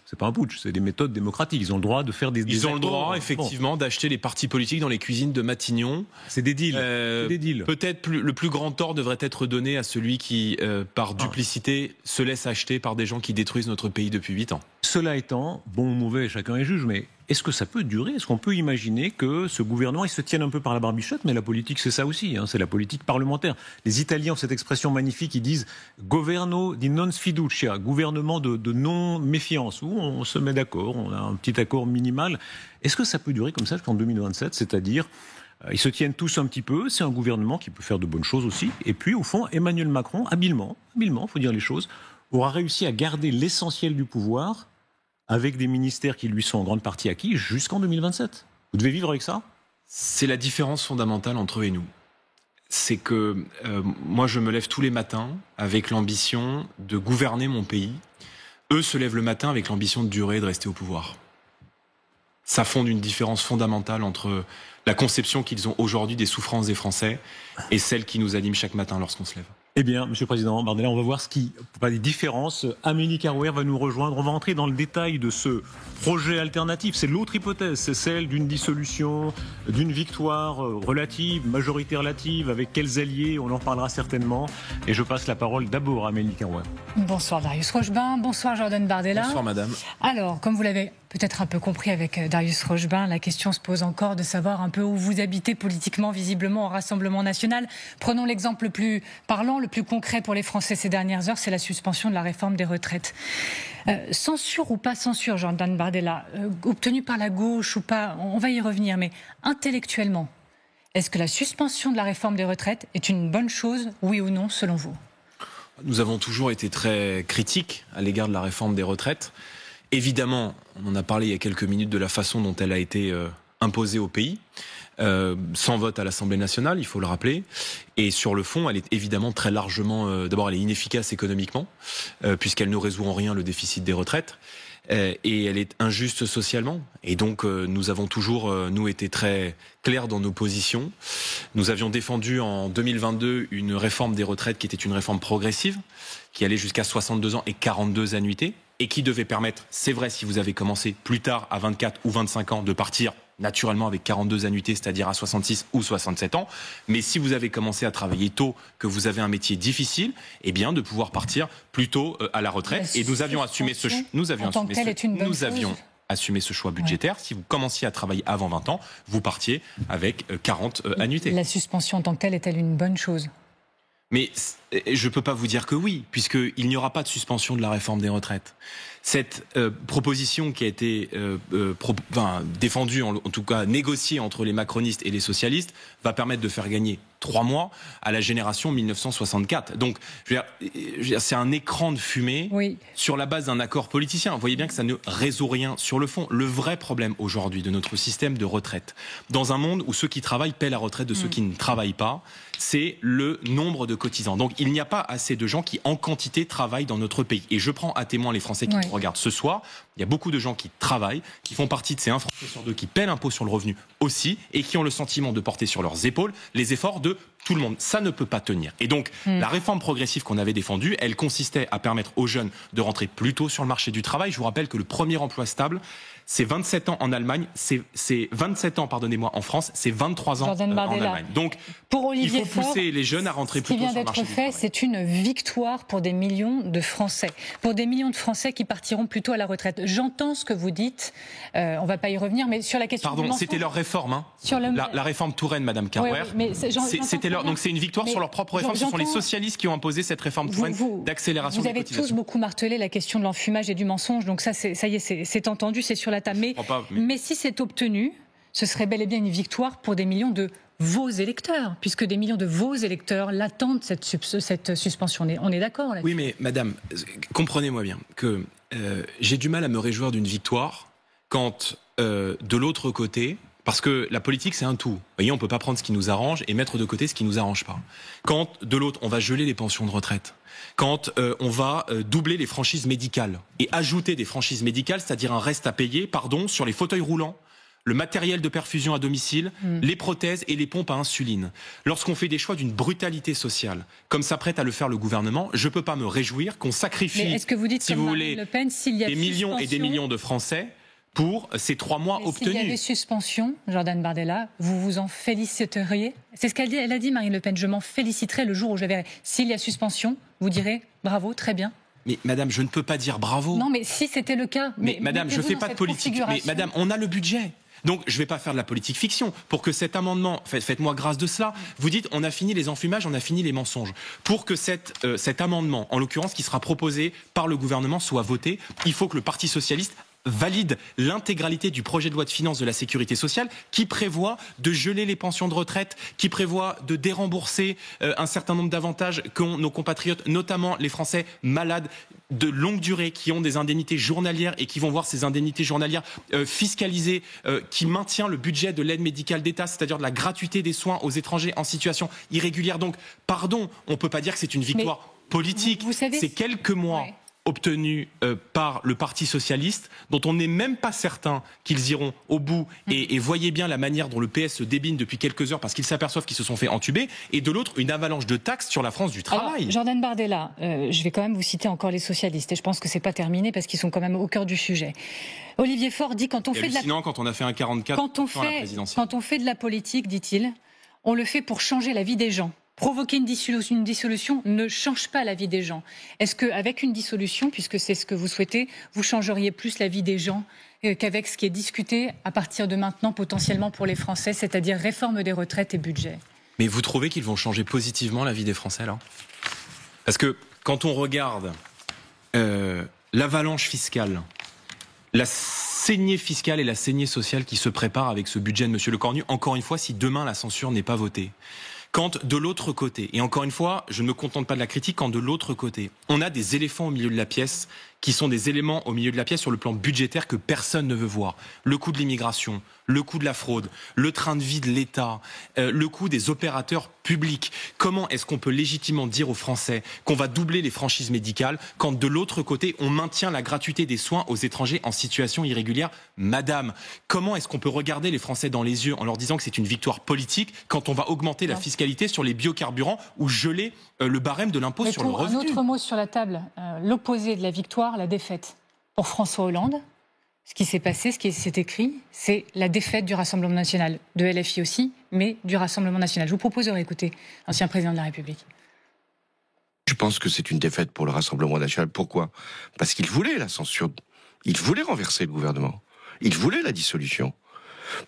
C'est des méthodes démocratiques. Ils ont le droit de faire des Ils ont le droit, effectivement, d'acheter les partis politiques dans les cuisines de Matignon. C'est des deals. Peut-être le plus grand tort devrait être donné à celui qui, par duplicité, se laisse acheter par des gens qui détruisent notre pays depuis 8 ans. Cela étant, bon ou mauvais, chacun est juge, mais est-ce que ça peut durer ? Est-ce qu'on peut imaginer que ce gouvernement, il se tienne un peu par la barbichette, mais la politique, c'est ça aussi, c'est la politique parlementaire. Les Italiens ont cette expression magnifique, ils disent « governo di non sfiducia », gouvernement de non-méfiance, où on se met d'accord, on a un petit accord minimal. Est-ce que ça peut durer comme ça jusqu'en 2027, c'est-à-dire ils se tiennent tous un petit peu, c'est un gouvernement qui peut faire de bonnes choses aussi, et puis au fond, Emmanuel Macron, habilement, faut dire les choses, aura réussi à garder l'essentiel du pouvoir avec des ministères qui lui sont en grande partie acquis jusqu'en 2027. Vous devez vivre avec ça ? C'est la différence fondamentale entre eux et nous. C'est que moi, je me lève tous les matins avec l'ambition de gouverner mon pays. Eux se lèvent le matin avec l'ambition de durer et de rester au pouvoir. Ça fonde une différence fondamentale entre la conception qu'ils ont aujourd'hui des souffrances des Français et celle qui nous anime chaque matin lorsqu'on se lève. Eh bien, Monsieur le Président Bardella, on va voir pas des différences. Amélie Carouer va nous rejoindre. On va entrer dans le détail de ce projet alternatif. C'est l'autre hypothèse, c'est celle d'une dissolution, d'une victoire relative, majorité relative, avec quels alliés, on en reparlera certainement. Et je passe la parole d'abord à Amélie Carouer. Bonsoir Darius Rochebin, bonsoir Jordan Bardella. Bonsoir madame. Alors, comme vous l'avez peut-être un peu compris avec Darius Rochebin, la question se pose encore de savoir un peu où vous habitez politiquement, visiblement au Rassemblement national. Prenons l'exemple le plus parlant, le plus concret pour les Français ces dernières heures, c'est la suspension de la réforme des retraites. Censure ou pas censure, Jordan Bardella, obtenue par la gauche ou pas, on va y revenir, mais intellectuellement, est-ce que la suspension de la réforme des retraites est une bonne chose, oui ou non, selon vous ? Nous avons toujours été très critiques à l'égard de la réforme des retraites. Évidemment, on en a parlé il y a quelques minutes de la façon dont elle a été imposée au pays. Sans vote à l'Assemblée nationale, il faut le rappeler. Et sur le fond, elle est évidemment très largement... D'abord, elle est inefficace économiquement, puisqu'elle ne résout en rien le déficit des retraites. Et elle est injuste socialement. Et donc, nous avons toujours, nous, été très clairs dans nos positions. Nous avions défendu en 2022 une réforme des retraites qui était une réforme progressive, qui allait jusqu'à 62 ans et 42 annuités, et qui devait permettre, c'est vrai, si vous avez commencé plus tard, à 24 ou 25 ans, de partir naturellement avec 42 annuités, c'est-à-dire à 66 ou 67 ans. Mais si vous avez commencé à travailler tôt, que vous avez un métier difficile, eh bien de pouvoir partir plus tôt à la retraite. Et nous avions assumé ce choix budgétaire. Oui. Si vous commenciez à travailler avant 20 ans, vous partiez avec 40 annuités. La suspension en tant que telle est-elle une bonne chose ? Mais je ne peux pas vous dire que oui, puisqu'il n'y aura pas de suspension de la réforme des retraites. Cette proposition qui a été défendue, en tout cas négociée entre les macronistes et les socialistes, va permettre de faire gagner 3 mois à la génération 1964. Donc, je veux dire, c'est un écran de fumée sur la base d'un accord politicien. Vous voyez bien que ça ne résout rien sur le fond. Le vrai problème aujourd'hui de notre système de retraite, dans un monde où ceux qui travaillent paient la retraite de ceux qui ne travaillent pas, c'est le nombre de cotisants. Donc, il n'y a pas assez de gens qui, en quantité, travaillent dans notre pays. Et je prends à témoin les Français qui me regardent ce soir. Il y a beaucoup de gens qui travaillent, qui font partie de ces 1 Français sur 2 qui paient l'impôt sur le revenu aussi, et qui ont le sentiment de porter sur leurs épaules les efforts de de tout le monde. Ça ne peut pas tenir. Et donc, la réforme progressive qu'on avait défendue, elle consistait à permettre aux jeunes de rentrer plus tôt sur le marché du travail. Je vous rappelle que le premier emploi stable, c'est 27 ans en Allemagne, c'est 27 ans, pardonnez-moi, en France, c'est 23 ans en Allemagne. Donc, pour Olivier il faut pousser les jeunes à rentrer plus tôt sur le marché du travail. Ce qui vient d'être fait, c'est une victoire pour des millions de Français. Pour des millions de Français qui partiront plutôt à la retraite. J'entends ce que vous dites, on ne va pas y revenir, mais sur la question du mensonge... c'était leur réforme, hein. Sur la réforme Touraine, Madame Carrouer. C'était leur... Donc c'est une victoire sur leur propre réforme. Ce sont les socialistes qui ont imposé cette réforme Touraine d'accélération des cotisations. Vous avez tous beaucoup martelé la question de l'enfumage et du mensonge, donc ça y est, c'est entendu, c'est sur la table. Mais si c'est obtenu, ce serait bel et bien une victoire pour des millions de vos électeurs, puisque des millions de vos électeurs l'attendent, cette suspension. On est d'accord là-dessus. Oui, mais madame, comprenez-moi bien que j'ai du mal à me réjouir d'une victoire quand de l'autre côté, parce que la politique c'est un tout. Vous voyez, on peut pas prendre ce qui nous arrange et mettre de côté ce qui nous arrange pas. Quand de l'autre, on va geler les pensions de retraite. Quand on va doubler les franchises médicales et ajouter des franchises médicales, c'est-à-dire un reste à payer, sur les fauteuils roulants, le matériel de perfusion à domicile, les prothèses et les pompes à insuline. Lorsqu'on fait des choix d'une brutalité sociale, comme s'apprête à le faire le gouvernement, je ne peux pas me réjouir qu'on sacrifie, si vous voulez, des millions et des millions de Français pour ces 3 mois obtenus. S'il y avait suspension, Jordan Bardella, vous vous en féliciteriez? C'est ce qu'elle a dit, Marine Le Pen. Je m'en féliciterai le jour où je verrai. S'il y a suspension, vous direz bravo, très bien. Mais madame, je ne peux pas dire bravo. Non, mais si c'était le cas. Mais madame, je ne fais pas de politique. Mais madame, on a le budget. Donc, je ne vais pas faire de la politique fiction. Pour que cet amendement, faites-moi grâce de cela, vous dites, on a fini les enfumages, on a fini les mensonges. Pour que cet amendement, en l'occurrence, qui sera proposé par le gouvernement, soit voté, il faut que le Parti socialiste valide l'intégralité du projet de loi de finances de la sécurité sociale qui prévoit de geler les pensions de retraite, qui prévoit de dérembourser un certain nombre d'avantages qu'ont nos compatriotes, notamment les Français malades de longue durée, qui ont des indemnités journalières et qui vont voir ces indemnités journalières fiscalisées, qui maintient le budget de l'aide médicale d'État, c'est-à-dire de la gratuité des soins aux étrangers en situation irrégulière. Donc, pardon, on ne peut pas dire que c'est une victoire politique. Vous savez, c'est quelques mois... Ouais. Obtenus par le Parti socialiste, dont on n'est même pas certain qu'ils iront au bout. Et voyez bien la manière dont le PS se débine depuis quelques heures parce qu'ils s'aperçoivent qu'ils se sont fait entuber. Et de l'autre, une avalanche de taxes sur la France du travail. Alors, Jordan Bardella, je vais quand même vous citer encore les socialistes. Et je pense que c'est pas terminé parce qu'ils sont quand même au cœur du sujet. Olivier Faure dit quand on fait quand on a fait un 44 quand on fait de la politique, dit-il, on le fait pour changer la vie des gens. Provoquer une dissolution ne change pas la vie des gens. Est-ce qu'avec une dissolution, puisque c'est ce que vous souhaitez, vous changeriez plus la vie des gens qu'avec ce qui est discuté à partir de maintenant potentiellement pour les Français, c'est-à-dire réforme des retraites et budget? Mais vous trouvez qu'ils vont changer positivement la vie des Français, là? Parce que quand on regarde l'avalanche fiscale, la saignée fiscale et la saignée sociale qui se prépare avec ce budget de M. Lecornu, encore une fois, si demain la censure n'est pas votée, quand de l'autre côté, et encore une fois, je ne me contente pas de la critique, quand de l'autre côté, on a des éléphants au milieu de la pièce, qui sont des éléments au milieu de la pièce sur le plan budgétaire que personne ne veut voir. Le coût de l'immigration, le coût de la fraude, le train de vie de l'État, le coût des opérateurs publics. Comment est-ce qu'on peut légitimement dire aux Français qu'on va doubler les franchises médicales quand de l'autre côté, on maintient la gratuité des soins aux étrangers en situation irrégulière? Madame, comment est-ce qu'on peut regarder les Français dans les yeux en leur disant que c'est une victoire politique quand on va augmenter la fiscalité sur les biocarburants ou geler le barème de l'impôt sur le revenu? Un autre mot sur la table, l'opposé de la victoire, la défaite. Pour François Hollande, ce qui s'est passé, ce qui s'est écrit, c'est la défaite du Rassemblement national, de LFI aussi, mais du Rassemblement national. Je vous propose de réécouter l'ancien président de la République. Je pense que c'est une défaite pour le Rassemblement national. Pourquoi? Parce qu'il voulait la censure. Il voulait renverser le gouvernement. Il voulait la dissolution.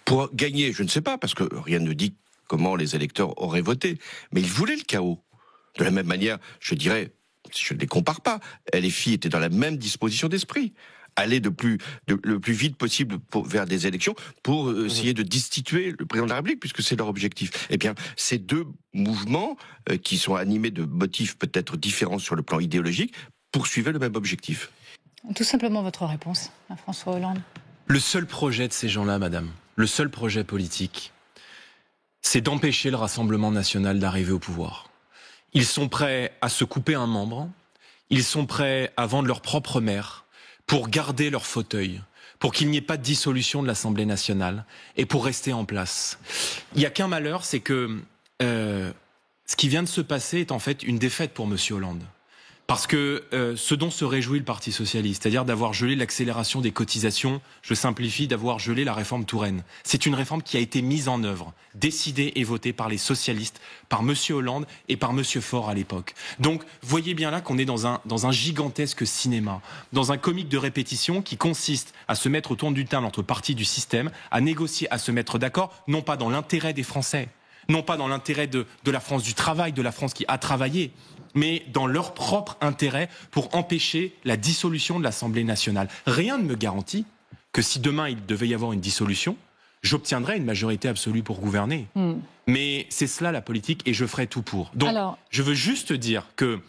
Pour gagner, je ne sais pas, parce que rien ne dit comment les électeurs auraient voté, mais il voulait le chaos. De la même manière, je dirais, si je ne les compare pas, LFI était dans la même disposition d'esprit. Aller le plus vite possible vers des élections pour essayer de destituer le président de la République, puisque c'est leur objectif. Eh bien, ces deux mouvements, qui sont animés de motifs peut-être différents sur le plan idéologique, poursuivaient le même objectif. Tout simplement votre réponse à François Hollande. Le seul projet de ces gens-là, madame, le seul projet politique, c'est d'empêcher le Rassemblement national d'arriver au pouvoir. Ils sont prêts à se couper un membre, ils sont prêts à vendre leur propre mère pour garder leur fauteuil, pour qu'il n'y ait pas de dissolution de l'Assemblée nationale et pour rester en place. Il n'y a qu'un malheur, c'est que ce qui vient de se passer est en fait une défaite pour M. Hollande. Parce que ce dont se réjouit le Parti socialiste, c'est-à-dire d'avoir gelé l'accélération des cotisations, je simplifie, d'avoir gelé la réforme Touraine, c'est une réforme qui a été mise en œuvre, décidée et votée par les socialistes, par M. Hollande et par M. Faure à l'époque. Donc, voyez bien là qu'on est dans un gigantesque cinéma, dans un comique de répétition qui consiste à se mettre autour d'une table entre partis du système, à négocier, à se mettre d'accord, non pas dans l'intérêt des Français, non pas dans l'intérêt de la France du travail, de la France qui a travaillé, mais dans leur propre intérêt pour empêcher la dissolution de l'Assemblée nationale. Rien ne me garantit que si demain il devait y avoir une dissolution, j'obtiendrai une majorité absolue pour gouverner. Mais c'est cela la politique et je ferai tout pour. Donc je veux juste dire que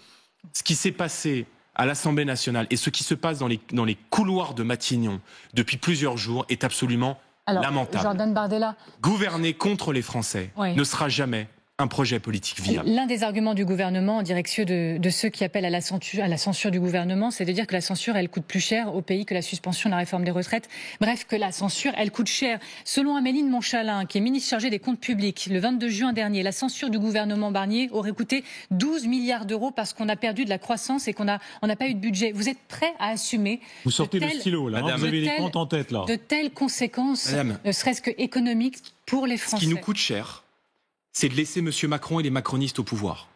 ce qui s'est passé à l'Assemblée nationale et ce qui se passe dans les couloirs de Matignon depuis plusieurs jours est absolument lamentable. Jordan Bardella. Gouverner contre les Français ne sera jamais un projet politique viable. L'un des arguments du gouvernement, en direction de ceux qui appellent à la censure du gouvernement, c'est de dire que la censure, elle coûte plus cher au pays que la suspension de la réforme des retraites. Bref, que la censure, elle coûte cher. Selon Améline Montchalin, qui est ministre chargée des comptes publics, le 22 juin dernier, la censure du gouvernement Barnier aurait coûté 12 milliards d'euros parce qu'on a perdu de la croissance et qu'on n'a pas eu de budget. Vous êtes prêt à assumer Vous sortez le stylo, là, vous avez les comptes en tête, là. De telles conséquences, ne serait-ce que économiques, pour les Français. Ce qui nous coûte cher, c'est de laisser M. Macron et les macronistes au pouvoir.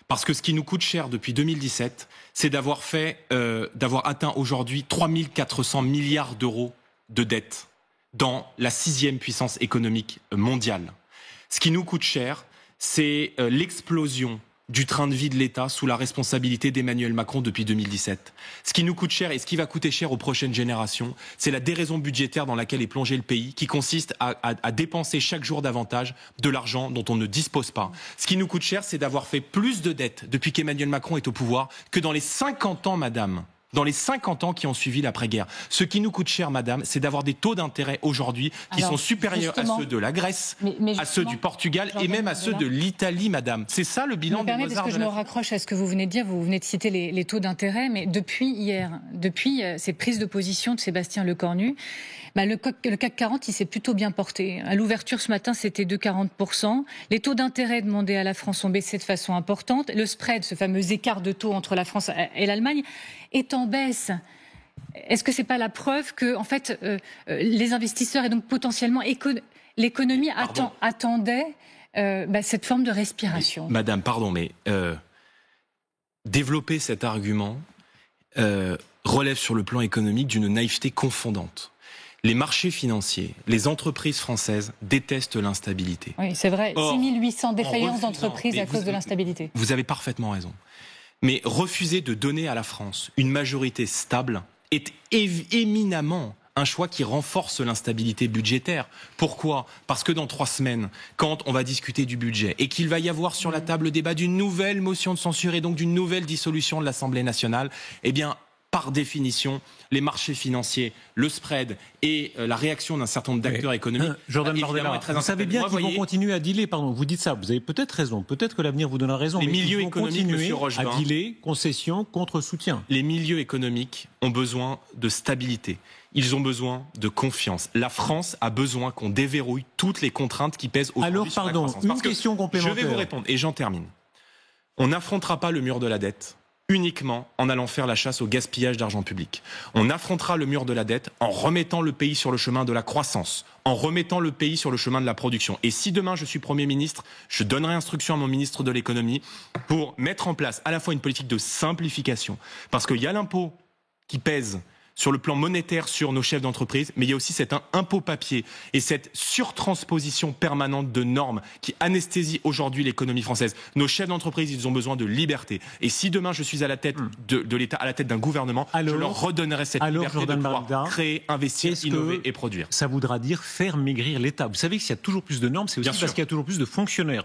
Parce que ce qui nous coûte cher depuis 2017, c'est d'avoir atteint aujourd'hui 3 400 milliards d'euros de dette dans la 6e puissance économique mondiale. Ce qui nous coûte cher, c'est l'explosion du train de vie de l'État sous la responsabilité d'Emmanuel Macron depuis 2017. Ce qui nous coûte cher et ce qui va coûter cher aux prochaines générations, c'est la déraison budgétaire dans laquelle est plongé le pays, qui consiste à dépenser chaque jour davantage de l'argent dont on ne dispose pas. Ce qui nous coûte cher, c'est d'avoir fait plus de dettes depuis qu'Emmanuel Macron est au pouvoir que dans les 50 ans, madame. Dans les 50 ans qui ont suivi l'après-guerre. Ce qui nous coûte cher, madame, c'est d'avoir des taux d'intérêt aujourd'hui qui sont supérieurs à ceux de la Grèce, à ceux du Portugal et même à ceux de l'Italie, madame. C'est ça le bilan de Mozart. Parce que je me raccroche à ce que vous venez de dire. Vous venez de citer les taux d'intérêt, mais depuis hier, depuis ces prises de position de Sébastien Lecornu, le CAC 40, il s'est plutôt bien porté. À l'ouverture ce matin, c'était 2,40%. Les taux d'intérêt demandés à la France ont baissé de façon importante. Le spread, ce fameux écart de taux entre la France et l'Allemagne, est en baisse. Est-ce que c'est pas la preuve que, en fait, les investisseurs et donc potentiellement l'économie attendait cette forme de respiration? Madame, pardon, mais développer cet argument relève sur le plan économique d'une naïveté confondante. Les marchés financiers, les entreprises françaises détestent l'instabilité. Oui, c'est vrai. 6800 défaillances d'entreprises à cause de l'instabilité. Vous avez parfaitement raison. Mais refuser de donner à la France une majorité stable est éminemment un choix qui renforce l'instabilité budgétaire. Pourquoi ? Parce que dans 3 semaines, quand on va discuter du budget et qu'il va y avoir sur la table le débat d'une nouvelle motion de censure et donc d'une nouvelle dissolution de l'Assemblée nationale, eh bien, par définition, les marchés financiers, le spread et la réaction d'un certain nombre d'acteurs économiques. Jordan Bardella, vous savez bien qu'ils vont continuer à dealer. Pardon, vous dites ça, vous avez peut-être raison. Peut-être que l'avenir vous donnera raison. Les mais milieux ils vont économiques, continuer Rochebin, à dealer concession contre soutien. Les milieux économiques ont besoin de stabilité. Ils ont besoin de confiance. La France a besoin qu'on déverrouille toutes les contraintes qui pèsent aujourd'hui sur la croissance. Une question complémentaire. Je vais vous répondre et j'en termine. On n'affrontera pas le mur de la dette uniquement en allant faire la chasse au gaspillage d'argent public. On affrontera le mur de la dette en remettant le pays sur le chemin de la croissance, en remettant le pays sur le chemin de la production. Et si demain je suis Premier ministre, je donnerai instruction à mon ministre de l'économie pour mettre en place à la fois une politique de simplification, parce qu'il y a l'impôt qui pèse sur le plan monétaire sur nos chefs d'entreprise, mais il y a aussi cet impôt papier et cette surtransposition permanente de normes qui anesthésie aujourd'hui l'économie française. Nos chefs d'entreprise, ils ont besoin de liberté. Et si demain je suis à la tête de l'État, à la tête d'un gouvernement, je leur redonnerai cette liberté de pouvoir créer, investir, innover et produire. Ça voudra dire faire maigrir l'État. Vous savez que s'il y a toujours plus de normes, c'est aussi parce qu'il y a toujours plus de fonctionnaires.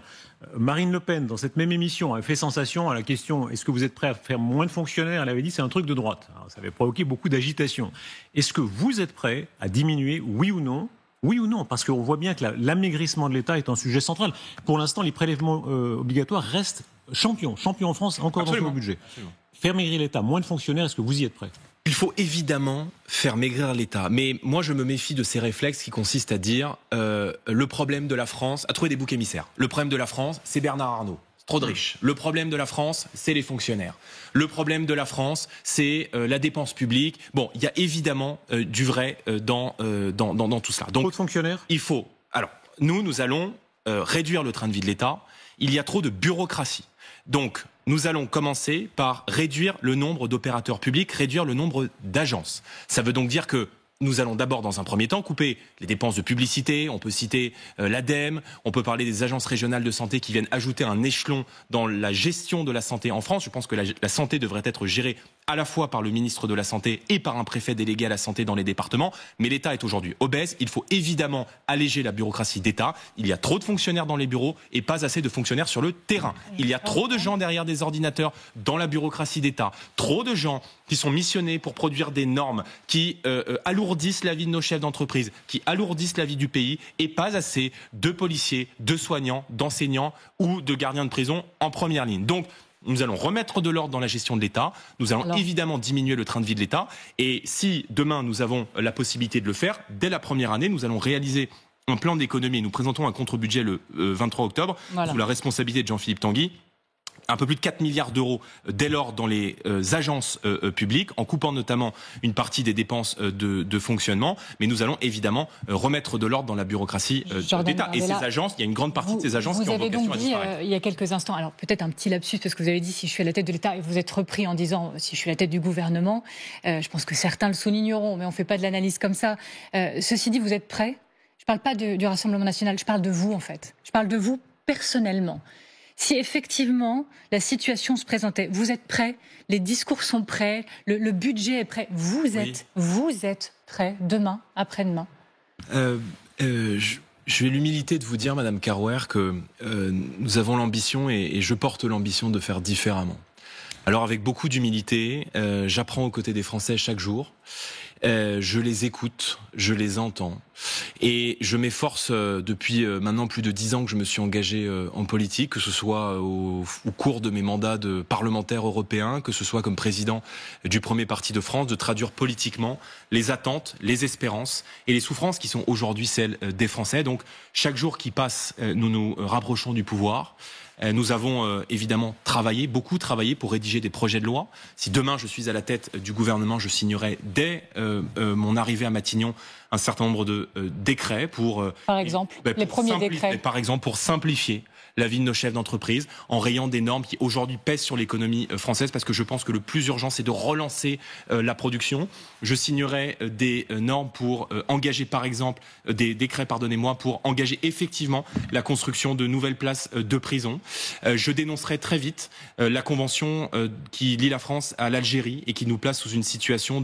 Marine Le Pen, dans cette même émission, a fait sensation à la question « Est-ce que vous êtes prêt à faire moins de fonctionnaires ?» Elle avait dit « C'est un truc de droite ». Alors, ça avait provoqué beaucoup d'agitation. Est-ce que vous êtes prêt à diminuer, oui ou non ? Oui ou non ? Parce qu'on voit bien que l'amaigrissement de l'État est un sujet central. Pour l'instant, les prélèvements obligatoires restent champions en France, encore dans ce budget. Absolument. Faire maigrir l'État, moins de fonctionnaires, est-ce que vous y êtes prêt ? Il faut évidemment faire maigrir l'État. Mais moi, je me méfie de ces réflexes qui consistent à dire le problème de la France, à trouver des boucs émissaires. Le problème de la France, c'est Bernard Arnault. Trop de riches. Le problème de la France, c'est les fonctionnaires. Le problème de la France, c'est la dépense publique. Bon, il y a évidemment du vrai dans tout cela. Donc, trop de fonctionnaires. Il faut... Alors, nous allons réduire le train de vie de l'État. Il y a trop de bureaucratie. Donc, nous allons commencer par réduire le nombre d'opérateurs publics, réduire le nombre d'agences. Ça veut donc dire que nous allons d'abord, dans un premier temps, couper les dépenses de publicité. On peut citer l'ADEME, on peut parler des agences régionales de santé qui viennent ajouter un échelon dans la gestion de la santé en France. Je pense que la santé devrait être gérée à la fois par le ministre de la Santé et par un préfet délégué à la santé dans les départements. Mais l'État est aujourd'hui obèse. Il faut évidemment alléger la bureaucratie d'État. Il y a trop de fonctionnaires dans les bureaux et pas assez de fonctionnaires sur le terrain. Il y a trop de gens derrière des ordinateurs dans la bureaucratie d'État. Trop de gens qui sont missionnés pour produire des normes qui alourdissent la vie de nos chefs d'entreprise, qui alourdissent la vie du pays, et pas assez de policiers, de soignants, d'enseignants ou de gardiens de prison en première ligne. Donc, nous allons remettre de l'ordre dans la gestion de l'État. Nous allons évidemment diminuer le train de vie de l'État. Et si demain nous avons la possibilité de le faire, dès la première année, nous allons réaliser un plan d'économie. Nous présentons un contre-budget le 23 octobre sous la responsabilité de Jean-Philippe Tanguy. Un peu plus de 4 milliards d'euros dès lors dans les agences publiques, en coupant notamment une partie des dépenses de fonctionnement. Mais nous allons évidemment remettre de l'ordre dans la bureaucratie d'État. Et ces agences, il y a une grande partie de ces agences qui ont vocation à disparaître. Vous avez donc dit il y a quelques instants, alors peut-être un petit lapsus, parce que vous avez dit si je suis à la tête de l'État, et vous êtes repris en disant si je suis à la tête du gouvernement. Je pense que certains le souligneront, mais on ne fait pas de l'analyse comme ça. Ceci dit, vous êtes prêts? Je ne parle pas du Rassemblement national, je parle de vous en fait. Je parle de vous personnellement. Si effectivement la situation se présentait, vous êtes prêts, les discours sont prêts, le budget est prêt, vous êtes prêts demain, après-demain? Je vais l'humilité de vous dire, Madame Carouer, que nous avons l'ambition et je porte l'ambition de faire différemment. Alors avec beaucoup d'humilité, j'apprends aux côtés des Français chaque jour. Je les écoute, je les entends et je m'efforce depuis maintenant plus de 10 ans que je me suis engagé en politique, que ce soit au cours de mes mandats de parlementaire européen, que ce soit comme président du premier parti de France, de traduire politiquement les attentes, les espérances et les souffrances qui sont aujourd'hui celles des Français. Donc chaque jour qui passe, nous nous rapprochons du pouvoir. Nous avons évidemment beaucoup travaillé pour rédiger des projets de loi. Si demain je suis à la tête du gouvernement, je signerai dès mon arrivée à Matignon un certain nombre de décrets pour... Par exemple, les premiers décrets. Par exemple, pour simplifier la vie de nos chefs d'entreprise en rayant des normes qui aujourd'hui pèsent sur l'économie française, parce que je pense que le plus urgent c'est de relancer la production. Je signerai des normes pour engager par exemple, des décrets pardonnez-moi, pour engager effectivement la construction de nouvelles places de prison. Je dénoncerai très vite la convention qui lie la France à l'Algérie et qui nous place sous une situation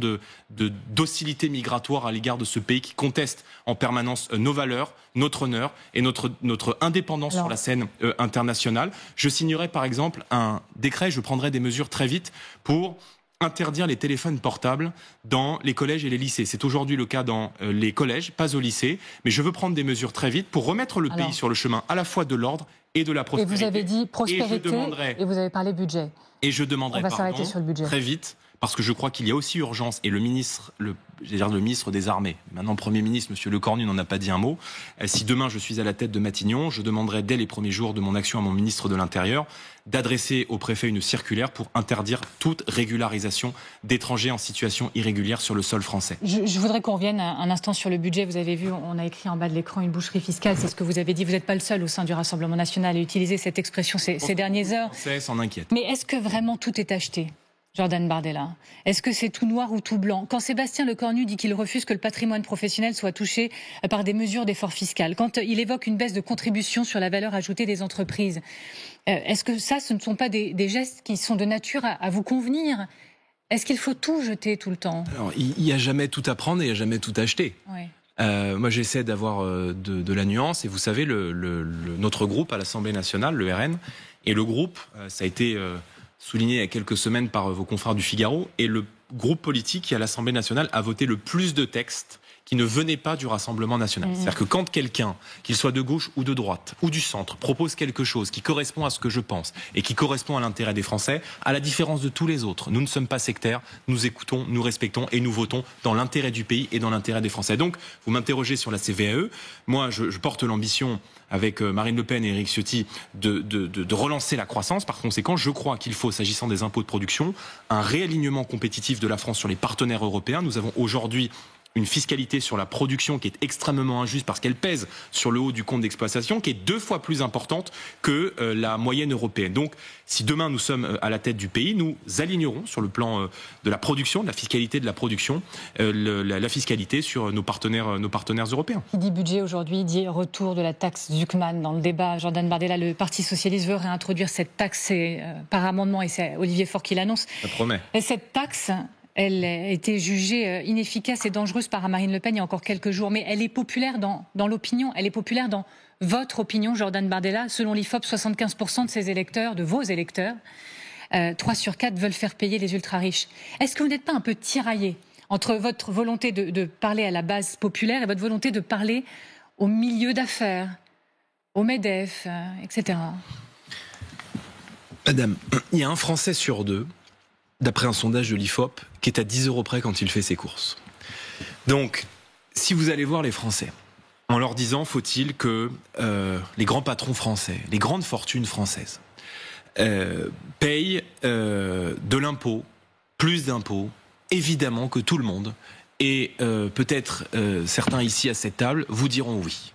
d'hostilité migratoire à l'égard de ce pays qui conteste en permanence nos valeurs, notre honneur et notre indépendance sur la scène internationale. Je signerai par exemple un décret, je prendrai des mesures très vite pour interdire les téléphones portables dans les collèges et les lycées. C'est aujourd'hui le cas dans les collèges, pas au lycée, mais je veux prendre des mesures très vite pour remettre le pays sur le chemin à la fois de l'ordre et de la prospérité. Et vous avez dit prospérité et vous avez parlé budget. Et je demanderai pardon sur le budget. Très vite, parce que je crois qu'il y a aussi urgence, et le ministre des Armées, maintenant Premier ministre, M. Lecornu, n'en a pas dit un mot. Si demain je suis à la tête de Matignon, je demanderai dès les premiers jours de mon action à mon ministre de l'Intérieur d'adresser au préfet une circulaire pour interdire toute régularisation d'étrangers en situation irrégulière sur le sol français. Je voudrais qu'on revienne un instant sur le budget. Vous avez vu, on a écrit en bas de l'écran une boucherie fiscale, c'est ce que vous avez dit. Vous n'êtes pas le seul au sein du Rassemblement national à utiliser cette expression ces dernières heures. Les Français s'en inquiètent. Mais est-ce que vraiment tout est acheté ? Jordan Bardella, est-ce que c'est tout noir ou tout blanc? Quand Sébastien Lecornu dit qu'il refuse que le patrimoine professionnel soit touché par des mesures d'effort fiscal, quand il évoque une baisse de contribution sur la valeur ajoutée des entreprises, est-ce que ça, ce ne sont pas des gestes qui sont de nature à vous convenir? Est-ce qu'il faut tout jeter tout le temps? Alors, il n'y a jamais tout à prendre et il n'y a jamais tout à acheter. Oui. Moi, j'essaie d'avoir de la nuance. Et vous savez, notre groupe à l'Assemblée nationale, le RN, et le groupe, ça a été... souligné il y a quelques semaines par vos confrères du Figaro, et le groupe politique qui, à l'Assemblée nationale, a voté le plus de textes qui ne venaient pas du Rassemblement national. C'est-à-dire que quand quelqu'un, qu'il soit de gauche ou de droite, ou du centre, propose quelque chose qui correspond à ce que je pense et qui correspond à l'intérêt des Français, à la différence de tous les autres, nous ne sommes pas sectaires, nous écoutons, nous respectons et nous votons dans l'intérêt du pays et dans l'intérêt des Français. Donc, vous m'interrogez sur la CVAE. Moi, je porte l'ambition, avec Marine Le Pen et Éric Ciotti, de relancer la croissance. Par conséquent, je crois qu'il faut, s'agissant des impôts de production, un réalignement compétitif de la France sur les partenaires européens. Nous avons aujourd'hui une fiscalité sur la production qui est extrêmement injuste parce qu'elle pèse sur le haut du compte d'exploitation, qui est 2 fois plus importante que la moyenne européenne. Donc, si demain nous sommes à la tête du pays, nous alignerons sur le plan de la production, de la fiscalité de la production, la fiscalité sur nos partenaires européens. Qui dit budget aujourd'hui dit retour de la taxe Zuckman dans le débat. Jordan Bardella, le Parti socialiste veut réintroduire cette taxe par amendement et c'est Olivier Faure qui l'annonce. Ça promet. Et cette taxe, elle a été jugée inefficace et dangereuse par Marine Le Pen il y a encore quelques jours. Mais elle est populaire dans l'opinion, elle est populaire dans votre opinion, Jordan Bardella. Selon l'IFOP, 75% de ses électeurs, de vos électeurs, 3 sur 4 veulent faire payer les ultra-riches. Est-ce que vous n'êtes pas un peu tiraillé entre votre volonté de parler à la base populaire et votre volonté de parler au milieu d'affaires, au MEDEF, etc. Madame, il y a un Français sur 2, d'après un sondage de l'IFOP, qui est à 10 € près quand il fait ses courses. Donc, si vous allez voir les Français, en leur disant, faut-il que les grands patrons français, les grandes fortunes françaises, payent de l'impôt, plus d'impôts, évidemment que tout le monde, et peut-être certains ici à cette table, vous diront oui.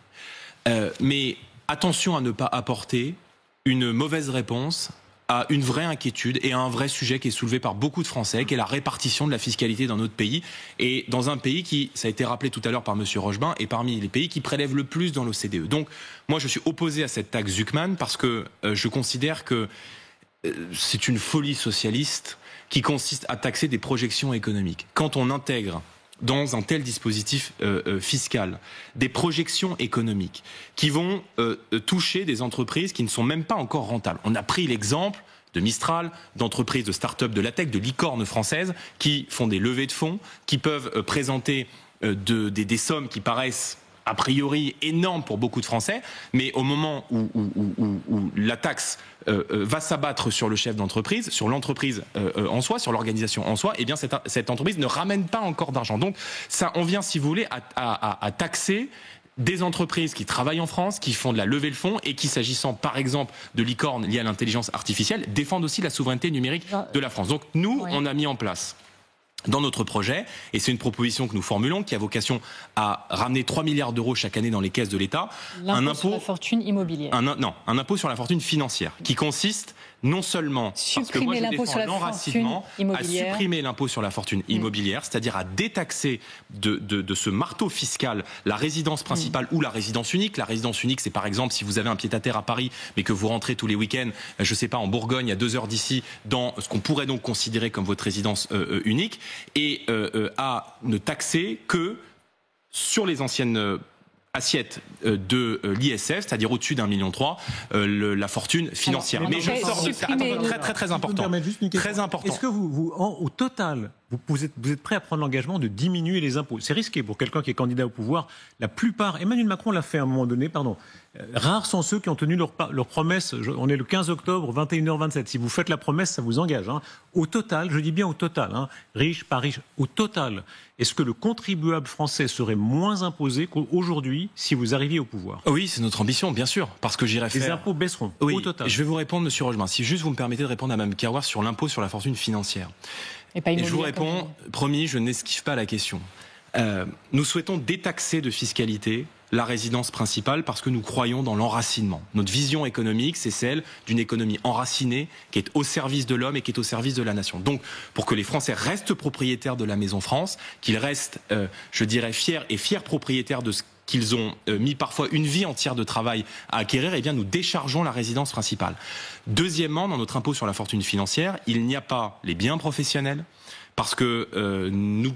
Mais attention à ne pas apporter une mauvaise réponse à une vraie inquiétude et à un vrai sujet qui est soulevé par beaucoup de Français, qui est la répartition de la fiscalité dans notre pays, et dans un pays qui, ça a été rappelé tout à l'heure par M. Rochebin, est parmi les pays qui prélèvent le plus dans l'OCDE. Donc, moi, je suis opposé à cette taxe Zuckman parce que je considère que c'est une folie socialiste qui consiste à taxer des projections économiques. Quand on intègre dans un tel dispositif fiscal des projections économiques qui vont toucher des entreprises qui ne sont même pas encore rentables. On a pris l'exemple de Mistral, d'entreprises de start-up de la tech, de licornes françaises qui font des levées de fonds, qui peuvent présenter des sommes qui paraissent a priori énormes pour beaucoup de Français, mais au moment où la taxe va s'abattre sur le chef d'entreprise, sur l'entreprise en soi, sur l'organisation en soi, eh bien cette entreprise ne ramène pas encore d'argent. Donc ça, on vient, si vous voulez, à taxer des entreprises qui travaillent en France, qui font de la levée de fonds et qui, s'agissant par exemple de licornes liées à l'intelligence artificielle, défendent aussi la souveraineté numérique de la France. Donc nous, on a mis en place dans notre projet, et c'est une proposition que nous formulons, qui a vocation à ramener 3 milliards d'euros chaque année dans les caisses de l'État, un impôt sur la fortune immobilière. Un impôt sur la fortune financière, qui consiste non seulement supprimer l'impôt sur la fortune immobilière, à supprimer l'impôt sur la fortune immobilière, c'est-à-dire à détaxer de ce marteau fiscal la résidence principale ou la résidence unique. La résidence unique, c'est par exemple si vous avez un pied-à-terre à Paris, mais que vous rentrez tous les week-ends, je sais pas, en Bourgogne, à 2 heures d'ici, dans ce qu'on pourrait donc considérer comme votre résidence unique, et à ne taxer que sur les anciennes assiette de l'ISF, c'est-à-dire au-dessus d'1,3 million, la fortune financière. Alors, mais je sors de ça. Très important. Très important. Est-ce que au total, vous êtes prêt à prendre l'engagement de diminuer les impôts? C'est risqué pour quelqu'un qui est candidat au pouvoir. La plupart, Emmanuel Macron l'a fait à un moment donné, rares sont ceux qui ont tenu leur promesse. On est le 15 octobre, 21h27. Si vous faites la promesse, ça vous engage. Au total, je dis bien au total, riche, pas riche, au total, est-ce que le contribuable français serait moins imposé qu'aujourd'hui si vous arriviez au pouvoir? Oui, c'est notre ambition, bien sûr, parce que j'irai faire... Les impôts baisseront, au total. Je vais vous répondre, Monsieur Rochebin, si juste vous me permettez de répondre à Mme Kerrouas sur l'impôt sur la fortune financière. Et je vous réponds, promis, je n'esquive pas la question. Nous souhaitons détaxer de fiscalité la résidence principale parce que nous croyons dans l'enracinement. Notre vision économique, c'est celle d'une économie enracinée qui est au service de l'homme et qui est au service de la nation. Donc, pour que les Français restent propriétaires de la Maison France, qu'ils restent, je dirais, fiers propriétaires de ce qu'ils ont mis parfois une vie entière de travail à acquérir, eh bien nous déchargeons la résidence principale. Deuxièmement, dans notre impôt sur la fortune financière, il n'y a pas les biens professionnels, parce que nous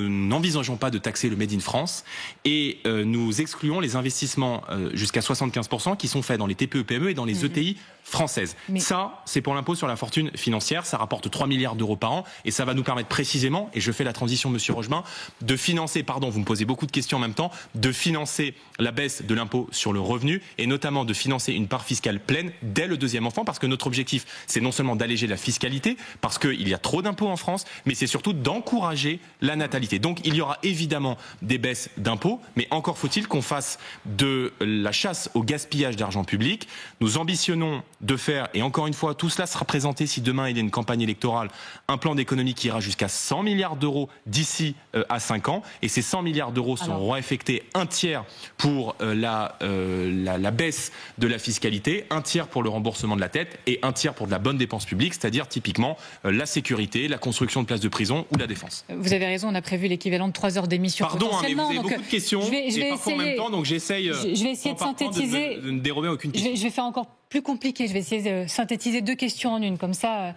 n'envisageons pas de taxer le Made in France, et nous excluons les investissements jusqu'à 75% qui sont faits dans les TPE-PME et dans les ETI française. Ça, c'est pour l'impôt sur la fortune financière. Ça rapporte 3 milliards d'euros par an et ça va nous permettre précisément, et je fais la transition, monsieur Rochebin, de financer, pardon, vous me posez beaucoup de questions en même temps, de financer la baisse de l'impôt sur le revenu et notamment de financer une part fiscale pleine dès le deuxième enfant, parce que notre objectif, c'est non seulement d'alléger la fiscalité, parce qu'il y a trop d'impôts en France, mais c'est surtout d'encourager la natalité. Donc il y aura évidemment des baisses d'impôts, mais encore faut-il qu'on fasse de la chasse au gaspillage d'argent public. Nous ambitionnons de faire, et encore une fois, tout cela sera présenté si demain il y a une campagne électorale, un plan d'économie qui ira jusqu'à 100 milliards d'euros d'ici à 5 ans. Et ces 100 milliards d'euros seront réaffectés, un tiers pour la baisse de la fiscalité, un tiers pour le remboursement de la dette et un tiers pour de la bonne dépense publique, c'est-à-dire typiquement la sécurité, la construction de places de prison ou la défense. Vous avez raison, on a prévu l'équivalent de 3 heures d'émission. Pardon, mais vous avez beaucoup de questions et parfois en même temps, donc j'essaye je vais essayer de synthétiser. De ne dérober aucune question. Je vais faire encore plus compliqué. Je vais essayer de synthétiser 2 questions en une. Comme ça,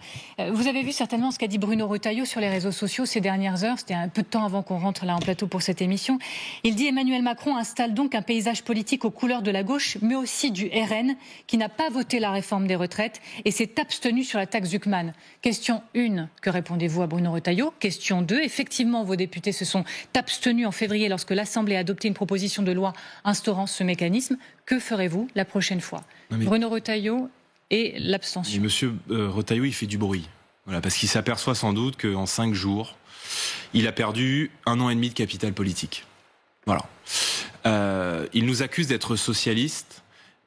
vous avez vu certainement ce qu'a dit Bruno Retailleau sur les réseaux sociaux ces dernières heures. C'était un peu de temps avant qu'on rentre là en plateau pour cette émission. Il dit Emmanuel Macron installe donc un paysage politique aux couleurs de la gauche, mais aussi du RN, qui n'a pas voté la réforme des retraites et s'est abstenu sur la taxe Zuckman. Question 1, que répondez-vous à Bruno Retailleau? Question 2, effectivement, vos députés se sont abstenus en février lorsque l'Assemblée a adopté une proposition de loi instaurant ce mécanisme. Que ferez-vous la prochaine fois? Bruno Retailleau et l'abstention. Monsieur Retailleau, il fait du bruit. Voilà, parce qu'il s'aperçoit sans doute qu'en 5 jours, il a perdu 1 an et demi de capital politique. Voilà. Il nous accuse d'être socialistes,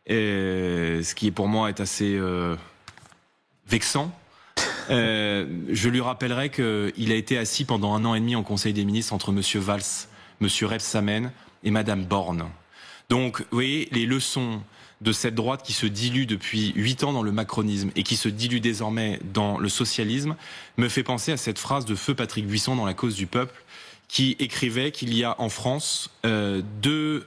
ce qui pour moi est assez vexant. Je lui rappellerai qu'il a été assis pendant 1 an et demi en Conseil des ministres entre Monsieur Valls, Monsieur Rebsamen et Madame Borne. Donc, vous voyez, les leçons de cette droite qui se dilue depuis 8 ans dans le macronisme et qui se dilue désormais dans le socialisme me fait penser à cette phrase de feu Patrick Buisson dans La Cause du peuple, qui écrivait qu'il y a en France deux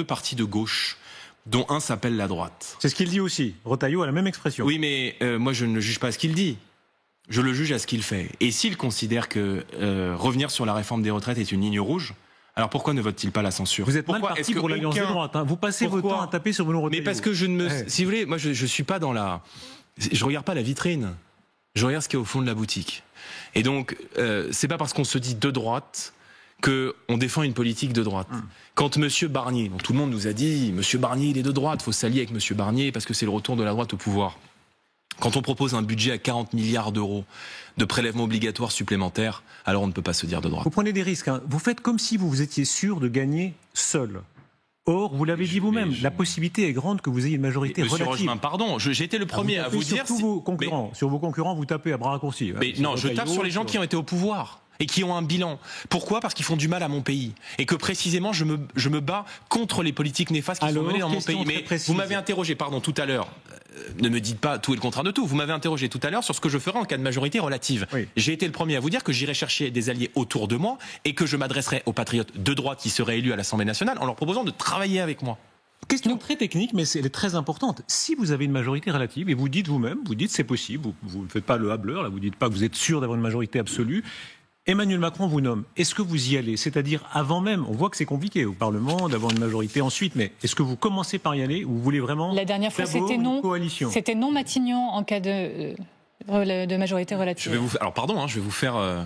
partis de gauche, dont un s'appelle la droite. C'est ce qu'il dit aussi. Retailleau a la même expression. Oui, mais moi je ne juge pas ce qu'il dit. Je le juge à ce qu'il fait. Et s'il considère que revenir sur la réforme des retraites est une ligne rouge, alors pourquoi ne vote-t-il pas la censure? Vous êtes mal parti pour l'Alliance de droite. Hein. Vous passez votre temps à taper sur Bruno Retailleau. Mais parce que je ne me... Si vous voulez, moi je suis pas dans la... Je regarde pas la vitrine. Je regarde ce qu'il y a au fond de la boutique. Et donc, c'est pas parce qu'on se dit de droite qu'on défend une politique de droite. Quand Monsieur Barnier, donc tout le monde nous a dit, Monsieur Barnier il est de droite, il faut s'allier avec Monsieur Barnier parce que c'est le retour de la droite au pouvoir. Quand on propose un budget à 40 milliards d'euros de prélèvements obligatoires supplémentaires, alors on ne peut pas se dire de droite. Vous prenez des risques. Hein. Vous faites comme si vous étiez sûr de gagner seul. Or, vous l'avez dit vous-même, la possibilité est grande que vous ayez une majorité relative. Monsieur Rochebin, pardon, j'ai été le premier à vous dire... Sur vos concurrents, sur vos concurrents, vous tapez à bras raccourcis. Mais non, je tape sur les gens qui ont été au pouvoir et qui ont un bilan. Pourquoi? Parce qu'ils font du mal à mon pays. Et que précisément, je me bats contre les politiques néfastes qui sont menées dans mon pays. Mais vous m'avez interrogé, pardon, tout à l'heure. Ne me dites pas tout et le contraire de tout. Vous m'avez interrogé tout à l'heure sur ce que je ferai en cas de majorité relative. Oui. J'ai été le premier à vous dire que j'irai chercher des alliés autour de moi et que je m'adresserai aux patriotes de droite qui seraient élus à l'Assemblée nationale en leur proposant de travailler avec moi. Question très technique, mais elle est très importante. Si vous avez une majorité relative, et vous dites vous-même, vous dites c'est possible, vous ne faites pas le hableur, là, vous ne dites pas que vous êtes sûr d'avoir une majorité absolue, Emmanuel Macron vous nomme. Est-ce que vous y allez? C'est-à-dire avant même, on voit que c'est compliqué au Parlement d'avoir une majorité ensuite, mais est-ce que vous commencez par y aller ou vous voulez vraiment la dernière fois c'était non, coalition? C'était non Matignon en cas de majorité relative. Alors pardon, je vais vous faire...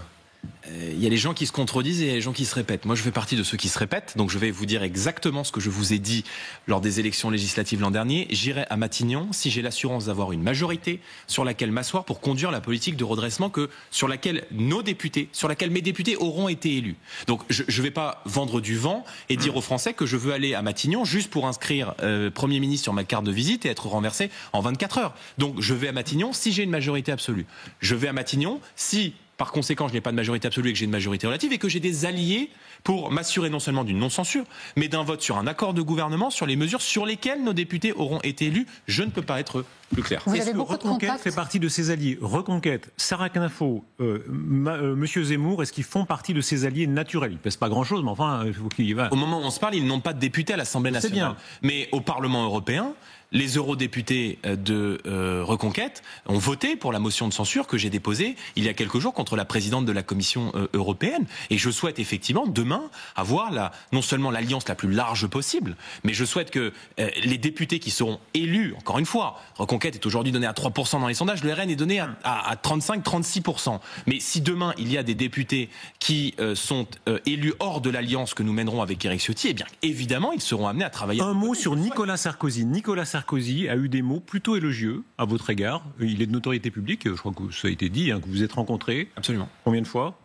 Il y a les gens qui se contredisent et il y a les gens qui se répètent. Moi, je fais partie de ceux qui se répètent, donc je vais vous dire exactement ce que je vous ai dit lors des élections législatives l'an dernier. J'irai à Matignon si j'ai l'assurance d'avoir une majorité sur laquelle m'asseoir pour conduire la politique de redressement sur laquelle mes députés auront été élus. Donc, je ne vais pas vendre du vent et dire aux Français que je veux aller à Matignon juste pour inscrire Premier ministre sur ma carte de visite et être renversé en 24 heures. Donc, je vais à Matignon si j'ai une majorité absolue. Je vais à Matignon si... Par conséquent, je n'ai pas de majorité absolue et que j'ai une majorité relative et que j'ai des alliés pour m'assurer non seulement d'une non-censure, mais d'un vote sur un accord de gouvernement sur les mesures sur lesquelles nos députés auront été élus. Je ne peux pas être plus clair. Est-ce que Reconquête fait partie de ses alliés? Reconquête, Sarah Knafo, Monsieur Zemmour, est-ce qu'ils font partie de ses alliés naturels? Ils ne pèsent pas grand-chose, mais enfin, il faut qu'il y va. Au moment où on se parle, ils n'ont pas de députés à l'Assemblée nationale. Mais au Parlement européen, les eurodéputés de Reconquête ont voté pour la motion de censure que j'ai déposée il y a quelques jours contre la présidente de la Commission européenne. Et je souhaite effectivement demain avoir non seulement l'alliance la plus large possible, mais je souhaite que les députés qui seront élus, encore une fois, Reconquête est aujourd'hui donné à 3% dans les sondages, le RN est donné à 35-36%. Mais si demain il y a des députés qui sont élus hors de l'alliance que nous mènerons avec Éric Ciotti, eh bien évidemment ils seront amenés à travailler. Un mot sur Nicolas Sarkozy. Nicolas Sarkozy a eu des mots plutôt élogieux à votre égard. Il est de notoriété publique, je crois que ça a été dit, que vous êtes rencontrés. Absolument. Combien de fois?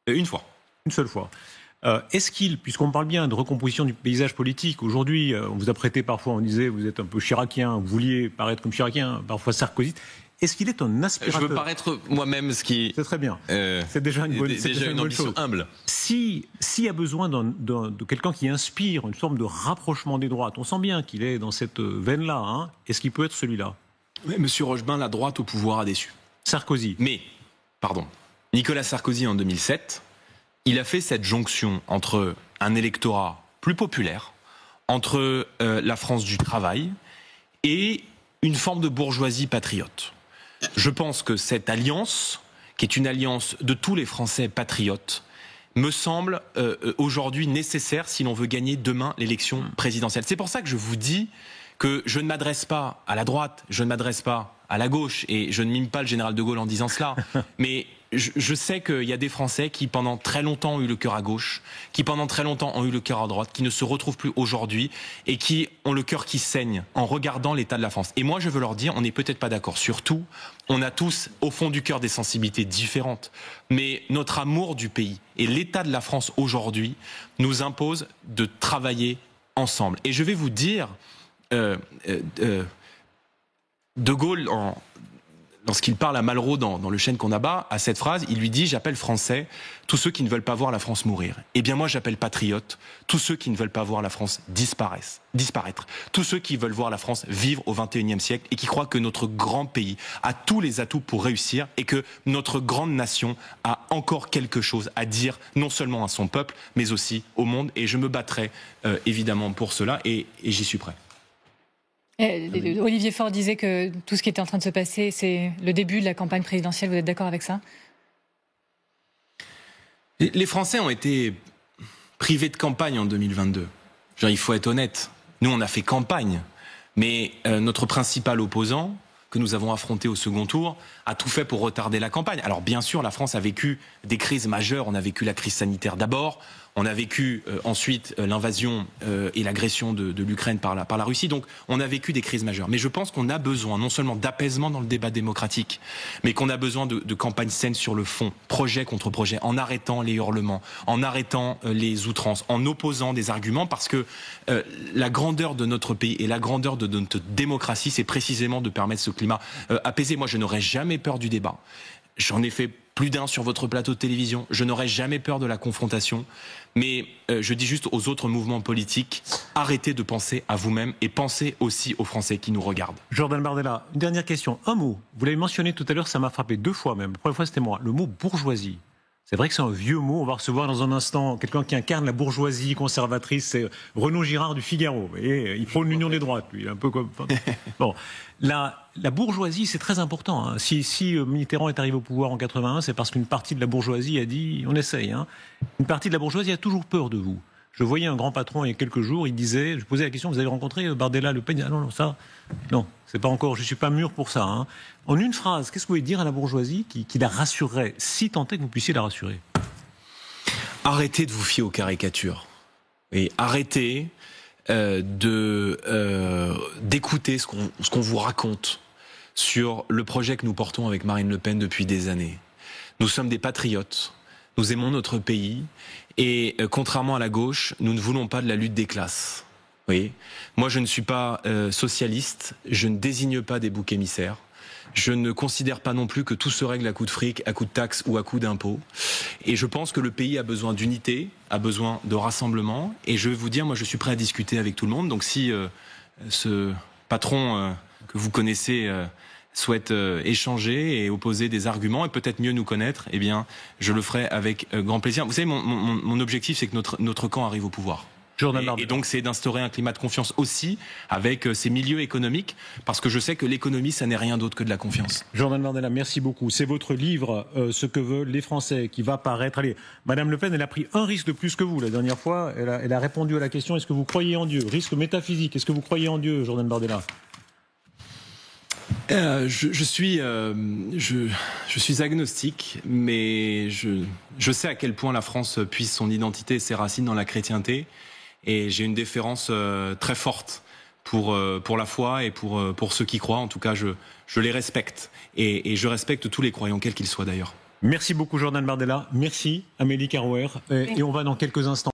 Une fois. Une seule fois. Est-ce qu'il, puisqu'on parle bien de recomposition du paysage politique, aujourd'hui, on vous a prêté parfois, on disait, vous êtes un peu chiracien, vous vouliez paraître comme chiracien, parfois sarkozyste. Est-ce qu'il est un aspirateur? Je veux paraître moi-même, ce qui... C'est très bien. C'est déjà une bonne, une ambition chose. Humble. S'il y a besoin de quelqu'un qui inspire une forme de rapprochement des droites, on sent bien qu'il est dans cette veine-là, est-ce qu'il peut être celui-là? Monsieur Rochebin, la droite au pouvoir a déçu. Sarkozy. Mais, pardon, Nicolas Sarkozy en 2007, il a fait cette jonction entre un électorat plus populaire, entre la France du travail et une forme de bourgeoisie patriote. Je pense que cette alliance, qui est une alliance de tous les Français patriotes, me semble aujourd'hui nécessaire si l'on veut gagner demain l'élection présidentielle. C'est pour ça que je vous dis que je ne m'adresse pas à la droite, je ne m'adresse pas à la gauche, et je ne mime pas le général de Gaulle en disant cela, mais je sais qu'il y a des Français qui pendant très longtemps ont eu le cœur à gauche, qui pendant très longtemps ont eu le cœur à droite, qui ne se retrouvent plus aujourd'hui et qui ont le cœur qui saigne en regardant l'état de la France. Et moi je veux leur dire, on n'est peut-être pas d'accord sur tout, on a tous au fond du cœur des sensibilités différentes, mais notre amour du pays et l'état de la France aujourd'hui nous impose de travailler ensemble. Et je vais vous dire, De Gaulle, lorsqu'il parle à Malraux dans Le Chêne qu'on abat, à cette phrase, il lui dit « J'appelle Français tous ceux qui ne veulent pas voir la France mourir. » Eh bien moi j'appelle patriotes tous ceux qui ne veulent pas voir la France disparaître. Tous ceux qui veulent voir la France vivre au XXIe siècle et qui croient que notre grand pays a tous les atouts pour réussir et que notre grande nation a encore quelque chose à dire, non seulement à son peuple, mais aussi au monde. Et je me battrai évidemment pour cela et j'y suis prêt. Olivier Faure disait que tout ce qui était en train de se passer, c'est le début de la campagne présidentielle. Vous êtes d'accord avec ça? Les Français ont été privés de campagne en 2022. Genre, il faut être honnête. Nous, on a fait campagne. Mais notre principal opposant, que nous avons affronté au second tour, a tout fait pour retarder la campagne. Alors bien sûr, la France a vécu des crises majeures. On a vécu la crise sanitaire d'abord. On a vécu ensuite l'invasion et l'agression de l'Ukraine par la Russie. Donc on a vécu des crises majeures. Mais je pense qu'on a besoin non seulement d'apaisement dans le débat démocratique, mais qu'on a besoin de campagnes saines sur le fond, projet contre projet, en arrêtant les hurlements, en arrêtant les outrances, en opposant des arguments, parce que la grandeur de notre pays et la grandeur de notre démocratie, c'est précisément de permettre ce climat apaisé. Moi, je n'aurais jamais peur du débat. J'en ai fait plus d'un sur votre plateau de télévision. Je n'aurais jamais peur de la confrontation. Mais je dis juste aux autres mouvements politiques, arrêtez de penser à vous-même et pensez aussi aux Français qui nous regardent. Jordan Bardella, une dernière question. Un mot. Vous l'avez mentionné tout à l'heure, ça m'a frappé 2 fois même. La première fois, c'était moi. Le mot bourgeoisie. C'est vrai que c'est un vieux mot. On va recevoir dans un instant quelqu'un qui incarne la bourgeoisie conservatrice. C'est Renaud Girard du Figaro. Et il prône l'union des droites, lui. Un peu comme... Bon. La bourgeoisie, c'est très important. Si Mitterrand est arrivé au pouvoir en 81, c'est parce qu'une partie de la bourgeoisie a dit, on essaye. Une partie de la bourgeoisie a toujours peur de vous. Je voyais un grand patron il y a quelques jours, il disait, je posais la question, vous avez rencontré Bardella, Le Pen? Ah non, ça, non, c'est pas encore, je suis pas mûr pour ça. En une phrase, qu'est-ce que vous voulez dire à la bourgeoisie qui la rassurerait, si tant est que vous puissiez la rassurer? Arrêtez de vous fier aux caricatures. Et arrêtez d'écouter ce qu'on vous raconte sur le projet que nous portons avec Marine Le Pen depuis des années. Nous sommes des patriotes, nous aimons notre pays et contrairement à la gauche, nous ne voulons pas de la lutte des classes. Oui. Moi, je ne suis pas socialiste, je ne désigne pas des boucs émissaires. Je ne considère pas non plus que tout se règle à coup de fric, à coup de taxes ou à coup d'impôts. Et je pense que le pays a besoin d'unité, a besoin de rassemblement. Et je vais vous dire, moi je suis prêt à discuter avec tout le monde. Donc si ce patron que vous connaissez souhaite échanger et opposer des arguments et peut-être mieux nous connaître, eh bien, je le ferai avec grand plaisir. Vous savez, mon objectif, c'est que notre camp arrive au pouvoir. Et donc, c'est d'instaurer un climat de confiance aussi avec ces milieux économiques, parce que je sais que l'économie, ça n'est rien d'autre que de la confiance. Jordan Bardella, merci beaucoup. C'est votre livre, Ce que veulent les Français, qui va paraître. Allez, Madame Le Pen, elle a pris un risque de plus que vous. La dernière fois, elle a répondu à la question, est-ce que vous croyez en Dieu? Risque métaphysique, est-ce que vous croyez en Dieu, Jordan Bardella? Je suis agnostique, mais je sais à quel point la France puise son identité et ses racines dans la chrétienté, et j'ai une déférence très forte pour la foi et pour ceux qui croient. En tout cas, je les respecte, et je respecte tous les croyants, quels qu'ils soient d'ailleurs. Merci beaucoup Jordan Bardella, merci Amélie Carouer, et on va dans quelques instants